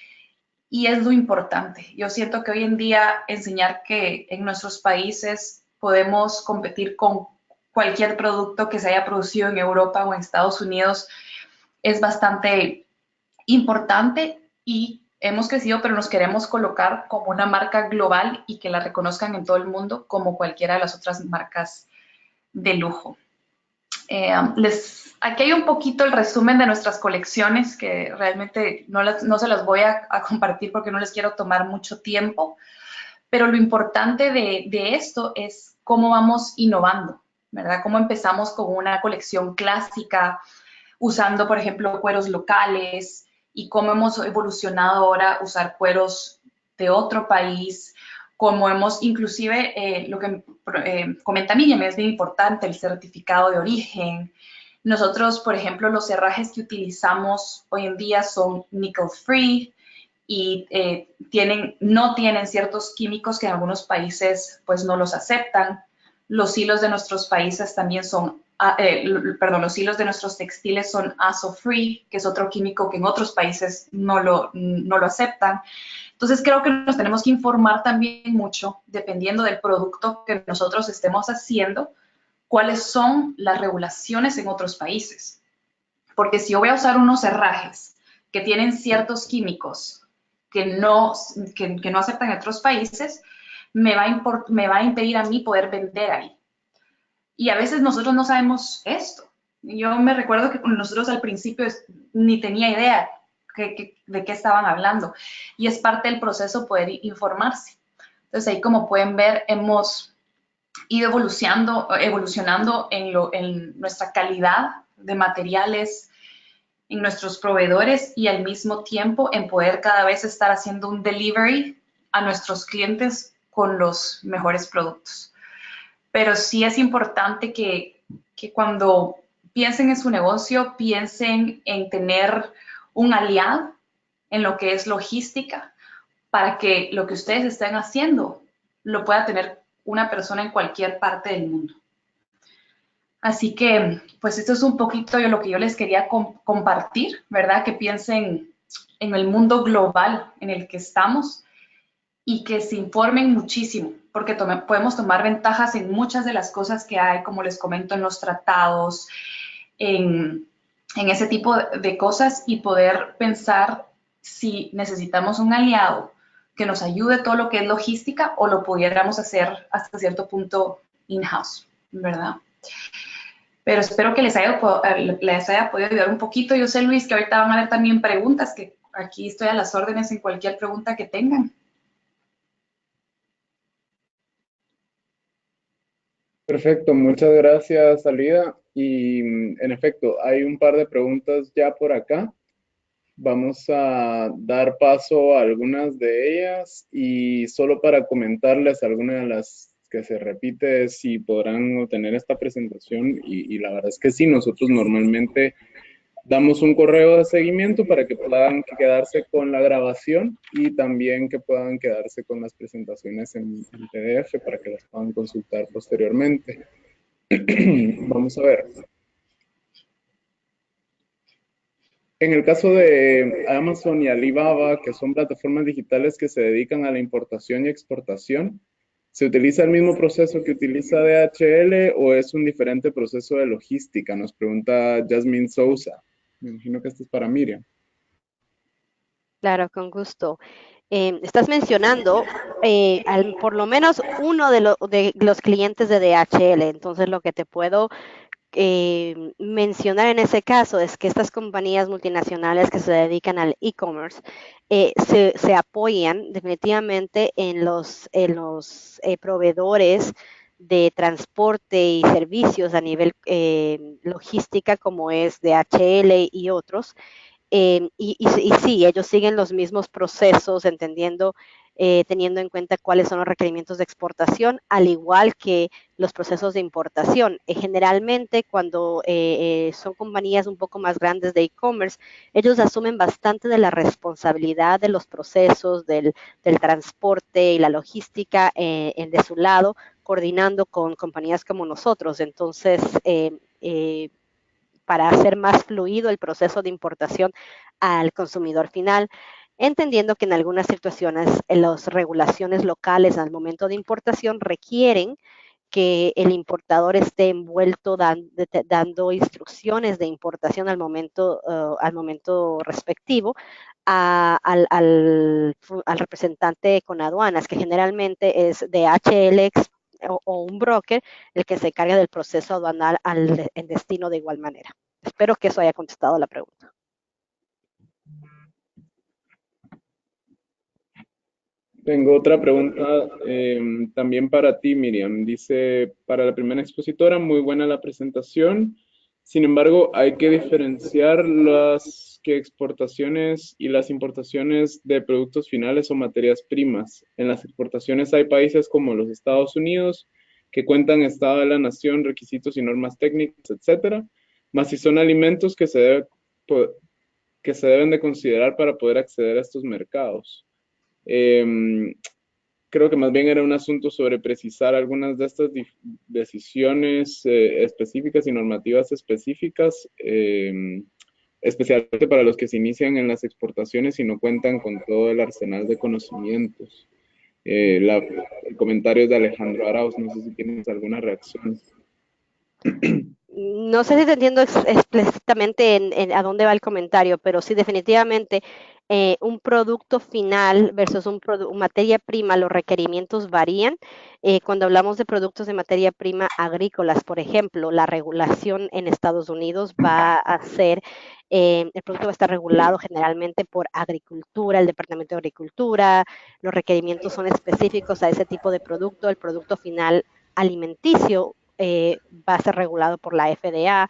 Speaker 3: y es lo importante. Yo siento que hoy en día enseñar que en nuestros países podemos competir con cualquier producto que se haya producido en Europa o en Estados Unidos es bastante importante y hemos crecido, pero nos queremos colocar como una marca global y que la reconozcan en todo el mundo como cualquiera de las otras marcas de lujo. Aquí hay un poquito el resumen de nuestras colecciones que realmente no se las voy a compartir porque no les quiero tomar mucho tiempo, pero lo importante de esto es cómo vamos innovando, ¿verdad? Cómo empezamos con una colección clásica, usando, por ejemplo, cueros locales y cómo hemos evolucionado ahora a usar cueros de otro país, como hemos inclusive, lo que comenta Miriam, es bien importante, el certificado de origen. Nosotros, por ejemplo, los herrajes que utilizamos hoy en día son nickel free y no tienen ciertos químicos que en algunos países pues no los aceptan. Los hilos de nuestros países también son, los hilos de nuestros textiles son ASO free, que es otro químico que en otros países no lo aceptan. Entonces creo que nos tenemos que informar también mucho, dependiendo del producto que nosotros estemos haciendo, cuáles son las regulaciones en otros países. Porque si yo voy a usar unos herrajes que tienen ciertos químicos que no aceptan en otros países, me va a impedir a mí poder vender ahí. Y a veces nosotros no sabemos esto. Yo me recuerdo que nosotros al principio ni tenía idea de qué estaban hablando. Y es parte del proceso poder informarse. Entonces ahí, como pueden ver, hemos ido evolucionando en nuestra calidad de materiales, en nuestros proveedores y al mismo tiempo en poder cada vez estar haciendo un delivery a nuestros clientes con los mejores productos. Pero sí es importante que cuando piensen en su negocio, piensen en tener un aliado en lo que es logística para que lo que ustedes estén haciendo lo pueda tener una persona en cualquier parte del mundo. Así que, pues esto es un poquito de lo que yo les quería compartir, ¿verdad? Que piensen en el mundo global en el que estamos y que se informen muchísimo, porque podemos tomar ventajas en muchas de las cosas que hay, como les comento, en los tratados, en ese tipo de cosas y poder pensar si necesitamos un aliado que nos ayude todo lo que es logística o lo pudiéramos hacer hasta cierto punto in-house, ¿verdad? Pero espero que les haya podido ayudar un poquito. Yo sé, Luis, que ahorita van a haber también preguntas, que aquí estoy a las órdenes en cualquier pregunta que tengan.
Speaker 1: Perfecto, muchas gracias, Alida. Y en efecto, hay un par de preguntas ya por acá. Vamos a dar paso a algunas de ellas y solo para comentarles algunas de las que se repite, si podrán obtener esta presentación y la verdad es que sí, nosotros normalmente Damos un correo de seguimiento para que puedan quedarse con la grabación y también que puedan quedarse con las presentaciones en PDF para que las puedan consultar posteriormente. Vamos a ver. En el caso de Amazon y Alibaba, que son plataformas digitales que se dedican a la importación y exportación, ¿se utiliza el mismo proceso que utiliza DHL o es un diferente proceso de logística? Nos pregunta Jasmine Sousa. Me imagino que esto es para Miriam.
Speaker 2: Claro, con gusto. Estás mencionando por lo menos uno de los clientes de DHL, entonces lo que te puedo mencionar en ese caso es que estas compañías multinacionales que se dedican al e-commerce se apoyan definitivamente en los proveedores de transporte y servicios a nivel logística como es DHL y otros. Y sí, ellos siguen los mismos procesos, teniendo en cuenta cuáles son los requerimientos de exportación, al igual que los procesos de importación. Generalmente, cuando son compañías un poco más grandes de e-commerce, ellos asumen bastante de la responsabilidad de los procesos, del transporte y la logística de su lado, coordinando con compañías como nosotros. Entonces, para hacer más fluido el proceso de importación al consumidor final, entendiendo que en algunas situaciones las regulaciones locales al momento de importación requieren que el importador esté envuelto dando instrucciones de importación al momento respectivo al representante con aduanas, que generalmente es DHL o un broker el que se encarga del proceso aduanal en destino de igual manera. Espero que eso haya contestado la pregunta.
Speaker 1: Tengo otra pregunta también para ti, Miriam. Dice, para la primera expositora, muy buena la presentación. Sin embargo, hay que diferenciar las exportaciones y las importaciones de productos finales o materias primas. En las exportaciones hay países como los Estados Unidos que cuentan Estado de la Nación, requisitos y normas técnicas, etcétera. Más si son alimentos que se deben de considerar para poder acceder a estos mercados. Creo que más bien era un asunto sobre precisar algunas de estas decisiones específicas y normativas específicas, especialmente para los que se inician en las exportaciones y no cuentan con todo el arsenal de conocimientos. El comentario es de Alejandro Arauz, no sé si tienes alguna reacción.
Speaker 2: No sé si te entiendo explícitamente a dónde va el comentario, pero sí, definitivamente un producto final versus materia prima, los requerimientos varían. Cuando hablamos de productos de materia prima agrícolas, por ejemplo, la regulación en Estados Unidos va a ser, el producto va a estar regulado generalmente por Agricultura, el Departamento de Agricultura, los requerimientos son específicos a ese tipo de producto, el producto final alimenticio va a ser regulado por la FDA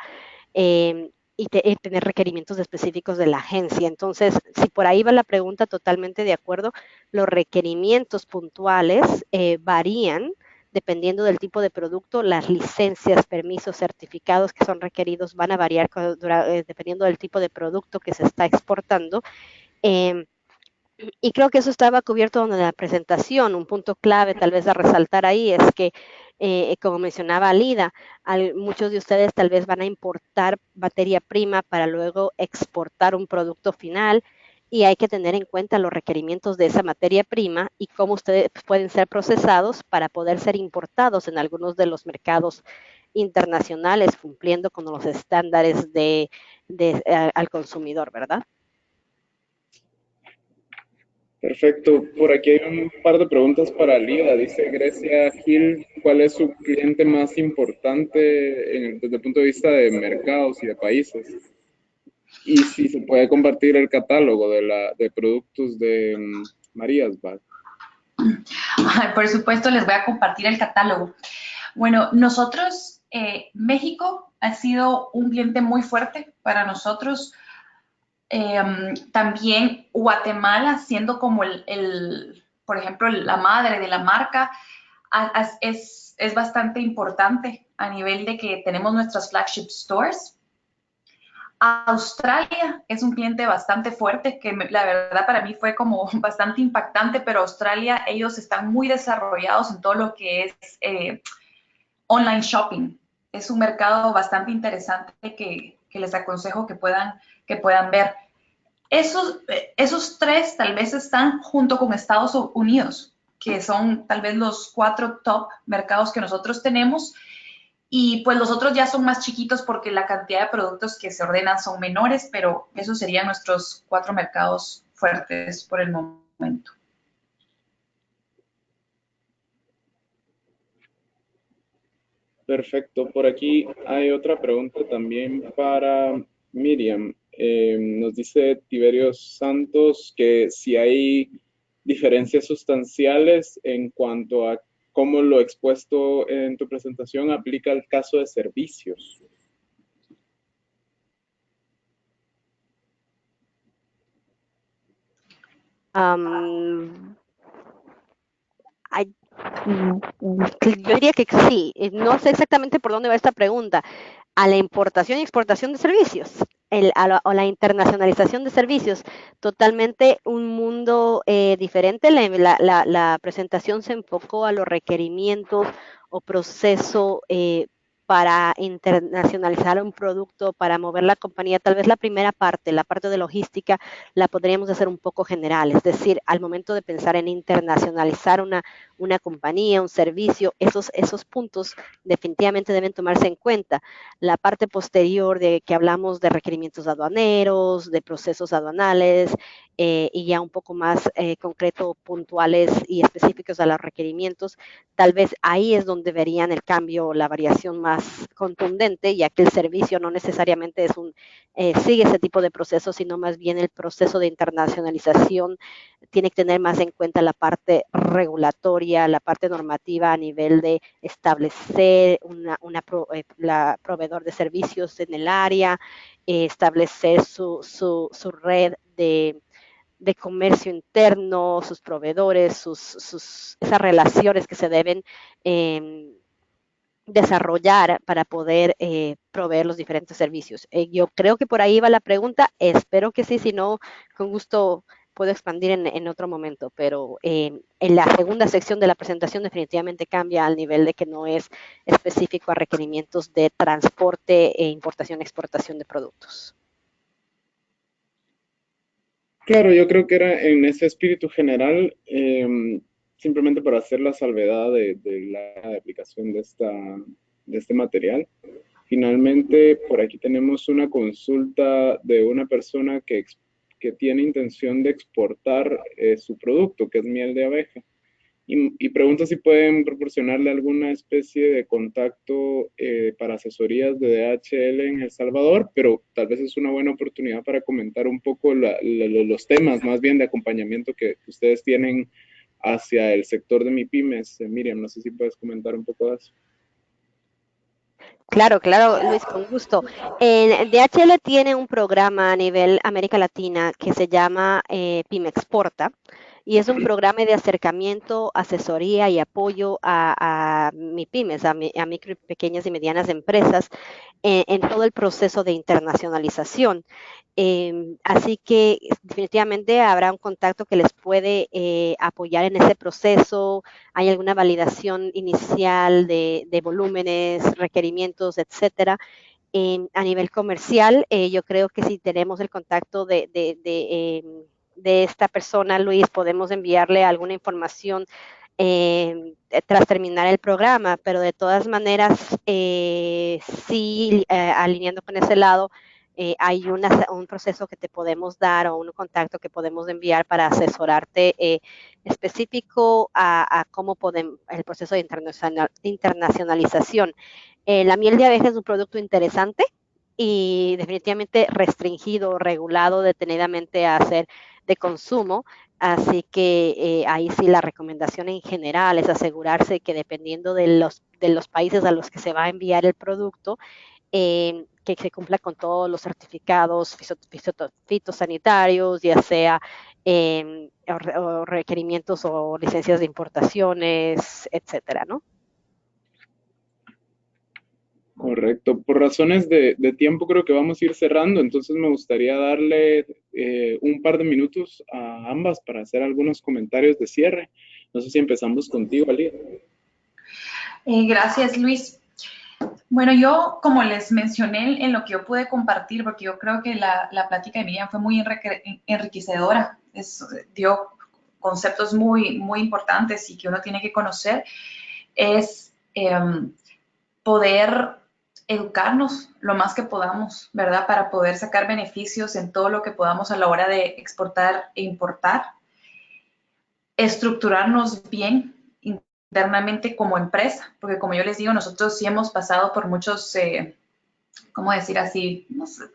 Speaker 2: y tener requerimientos específicos de la agencia. Entonces, si por ahí va la pregunta, totalmente de acuerdo, los requerimientos puntuales varían dependiendo del tipo de producto, las licencias, permisos, certificados que son requeridos van a variar dependiendo del tipo de producto que se está exportando. Y creo que eso estaba cubierto en la presentación. Un punto clave tal vez a resaltar ahí es que, como mencionaba Alida, muchos de ustedes tal vez van a importar materia prima para luego exportar un producto final y hay que tener en cuenta los requerimientos de esa materia prima y cómo ustedes pueden ser procesados para poder ser importados en algunos de los mercados internacionales, cumpliendo con los estándares al consumidor, ¿verdad?
Speaker 1: Perfecto. Por aquí hay un par de preguntas para Lida. Dice Grecia Gil, ¿cuál es su cliente más importante desde el punto de vista de mercados y de países? Y si se puede compartir el catálogo de productos de Marías Bag.
Speaker 3: Por supuesto, les voy a compartir el catálogo. Bueno, nosotros, México ha sido un cliente muy fuerte para nosotros. También Guatemala, siendo como por ejemplo, la madre de la marca, es bastante importante a nivel de que tenemos nuestras flagship stores. Australia es un cliente bastante fuerte, que la verdad para mí fue como bastante impactante, pero Australia, ellos están muy desarrollados en todo lo que es online shopping. Es un mercado bastante interesante que les aconsejo que puedan ver. Esos tres tal vez están junto con Estados Unidos, que son tal vez los 4 top mercados que nosotros tenemos. Y pues los otros ya son más chiquitos porque la cantidad de productos que se ordenan son menores, pero esos serían nuestros 4 mercados fuertes por el momento.
Speaker 1: Perfecto. Por aquí hay otra pregunta también para Miriam. Nos dice Tiberio Santos que si hay diferencias sustanciales en cuanto a cómo lo expuesto en tu presentación aplica al caso de servicios.
Speaker 2: Yo diría que sí. No sé exactamente por dónde va esta pregunta. A la importación y exportación de servicios, o la internacionalización de servicios, totalmente un mundo diferente. La presentación se enfocó a los requerimientos o proceso para internacionalizar un producto, para mover la compañía. Tal vez la primera parte, la parte de logística, la podríamos hacer un poco general. Es decir, al momento de pensar en internacionalizar una compañía, un servicio, esos puntos definitivamente deben tomarse en cuenta. La parte posterior de que hablamos de requerimientos aduaneros, de procesos aduanales, y ya un poco más concreto, puntuales y específicos a los requerimientos, tal vez ahí es donde verían el cambio, la variación más contundente, ya que el servicio no necesariamente sigue ese tipo de procesos, sino más bien el proceso de internacionalización tiene que tener más en cuenta la parte regulatoria, la parte normativa a nivel de establecer la proveedor de servicios en el área, establecer su red de comercio interno, sus proveedores, esas relaciones que se deben desarrollar para poder proveer los diferentes servicios. Yo creo que por ahí va la pregunta, espero que sí, si no, con gusto puedo expandir en otro momento, pero en la segunda sección de la presentación definitivamente cambia al nivel de que no es específico a requerimientos de transporte e importación, exportación de productos.
Speaker 1: Claro, yo creo que era en ese espíritu general, simplemente para hacer la salvedad de la aplicación de este material. Finalmente, por aquí tenemos una consulta de una persona que tiene intención de exportar su producto, que es miel de abeja. Y pregunta si pueden proporcionarle alguna especie de contacto para asesorías de DHL en El Salvador, pero tal vez es una buena oportunidad para comentar un poco los temas más bien de acompañamiento que ustedes tienen hacia el sector de MIPYMES. Miriam, no sé si puedes comentar un poco de eso.
Speaker 2: Claro, claro, Luis, con gusto. DHL tiene un programa a nivel América Latina que se llama PYME Exporta y es un programa de acercamiento, asesoría y apoyo a MIPYMES, a micro, pequeñas y medianas empresas en todo el proceso de internacionalización. Así que definitivamente habrá un contacto que les puede apoyar en ese proceso. Hay alguna validación inicial de volúmenes, requerimientos, etcétera. A nivel comercial, yo creo que si tenemos el contacto de esta persona, Luis, podemos enviarle alguna información tras terminar el programa, pero de todas maneras, sí, alineando con ese lado, hay un proceso que te podemos dar o un contacto que podemos enviar para asesorarte específico a cómo podemos, el proceso de internacionalización. La miel de abeja es un producto interesante y definitivamente restringido, regulado detenidamente a hacer de consumo. Así que ahí sí la recomendación en general es asegurarse que dependiendo de los países a los que se va a enviar el producto, que se cumpla con todos los certificados fitosanitarios, ya sea o requerimientos o licencias de importaciones, etcétera, ¿no?
Speaker 1: Correcto. Por razones de tiempo creo que vamos a ir cerrando, entonces me gustaría darle un par de minutos a ambas para hacer algunos comentarios de cierre. No sé si empezamos contigo, Ali.
Speaker 3: Gracias, Luis. Bueno, yo, como les mencioné en lo que yo pude compartir, porque yo creo que la plática de Miriam fue muy enriquecedora, dio conceptos muy, muy importantes y que uno tiene que conocer, es poder educarnos lo más que podamos, ¿verdad? Para poder sacar beneficios en todo lo que podamos a la hora de exportar e importar, estructurarnos bien internamente como empresa, porque como yo les digo, nosotros sí hemos pasado por muchos, ¿cómo decir así? No sé,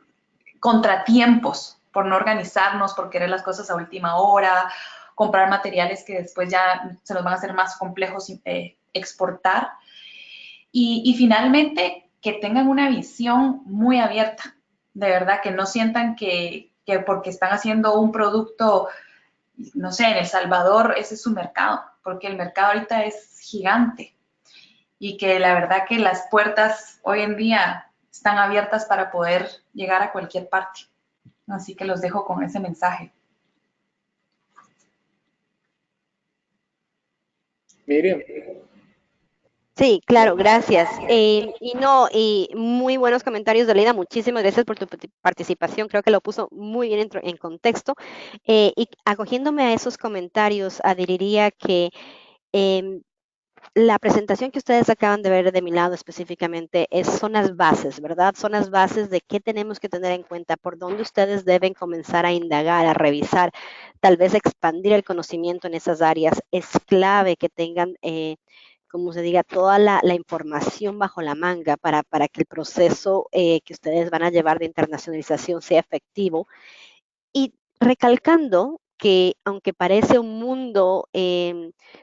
Speaker 3: contratiempos por no organizarnos, por querer las cosas a última hora, comprar materiales que después ya se nos van a hacer más complejos exportar. Y finalmente, que tengan una visión muy abierta, de verdad, que no sientan que porque están haciendo un producto, no sé, en El Salvador, ese es su mercado, porque el mercado ahorita es gigante y que la verdad que las puertas hoy en día están abiertas para poder llegar a cualquier parte. Así que los dejo con ese mensaje.
Speaker 1: Miriam.
Speaker 2: Sí, claro, gracias. Y muy buenos comentarios, Dalida. Muchísimas gracias por tu participación. Creo que lo puso muy bien en contexto. Y acogiéndome a esos comentarios, adheriría que em, la presentación que ustedes acaban de ver de mi lado específicamente son las bases, ¿verdad? Son las bases de qué tenemos que tener en cuenta, por dónde ustedes deben comenzar a indagar, a revisar, tal vez expandir el conocimiento en esas áreas. Es clave que tengan, como se diga, toda la información bajo la manga para que el proceso que ustedes van a llevar de internacionalización sea efectivo. Y recalcando que aunque parece un mundo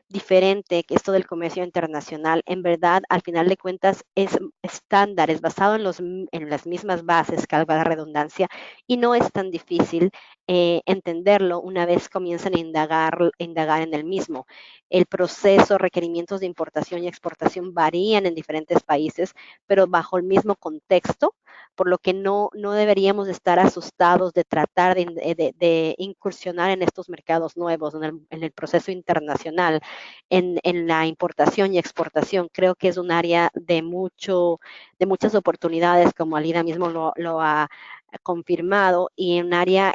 Speaker 2: diferente, que esto del comercio internacional, en verdad, al final de cuentas, es estándar, es basado en las mismas bases, calva la redundancia, y no es tan difícil entenderlo una vez comienzan a indagar en el mismo. El proceso, requerimientos de importación y exportación varían en diferentes países, pero bajo el mismo contexto, por lo que no deberíamos estar asustados de tratar de incursionar en estos mercados nuevos, en el proceso internacional, en la importación y exportación. Creo que es un área de muchas oportunidades, como Alida mismo lo ha confirmado, y un área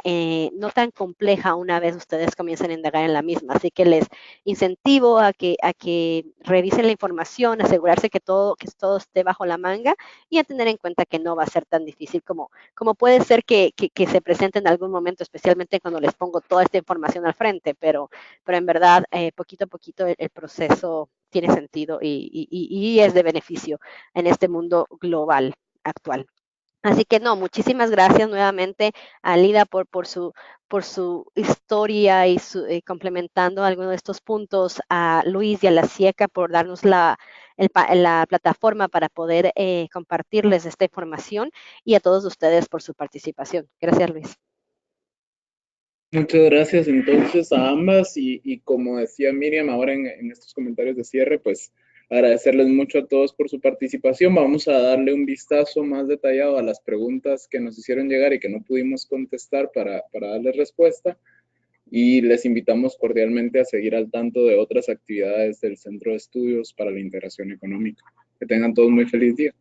Speaker 2: no tan compleja una vez ustedes comiencen a indagar en la misma. Así que les incentivo a que revisen la información, asegurarse que todo esté bajo la manga y a tener en cuenta que no va a ser tan difícil como puede ser que se presente en algún momento, especialmente cuando les pongo toda esta información al frente, pero en verdad, poquito a poquito el proceso tiene sentido y es de beneficio en este mundo global actual. Así que no, muchísimas gracias nuevamente a Lida por su historia y complementando algunos de estos puntos, a Luis y a la CIECA por darnos la plataforma para poder compartirles esta información, y a todos ustedes por su participación. Gracias, Luis.
Speaker 1: Muchas gracias entonces a ambas y como decía Miriam ahora en estos comentarios de cierre, pues agradecerles mucho a todos por su participación. Vamos a darle un vistazo más detallado a las preguntas que nos hicieron llegar y que no pudimos contestar para darles respuesta, y les invitamos cordialmente a seguir al tanto de otras actividades del Centro de Estudios para la Integración Económica. Que tengan todos muy feliz día.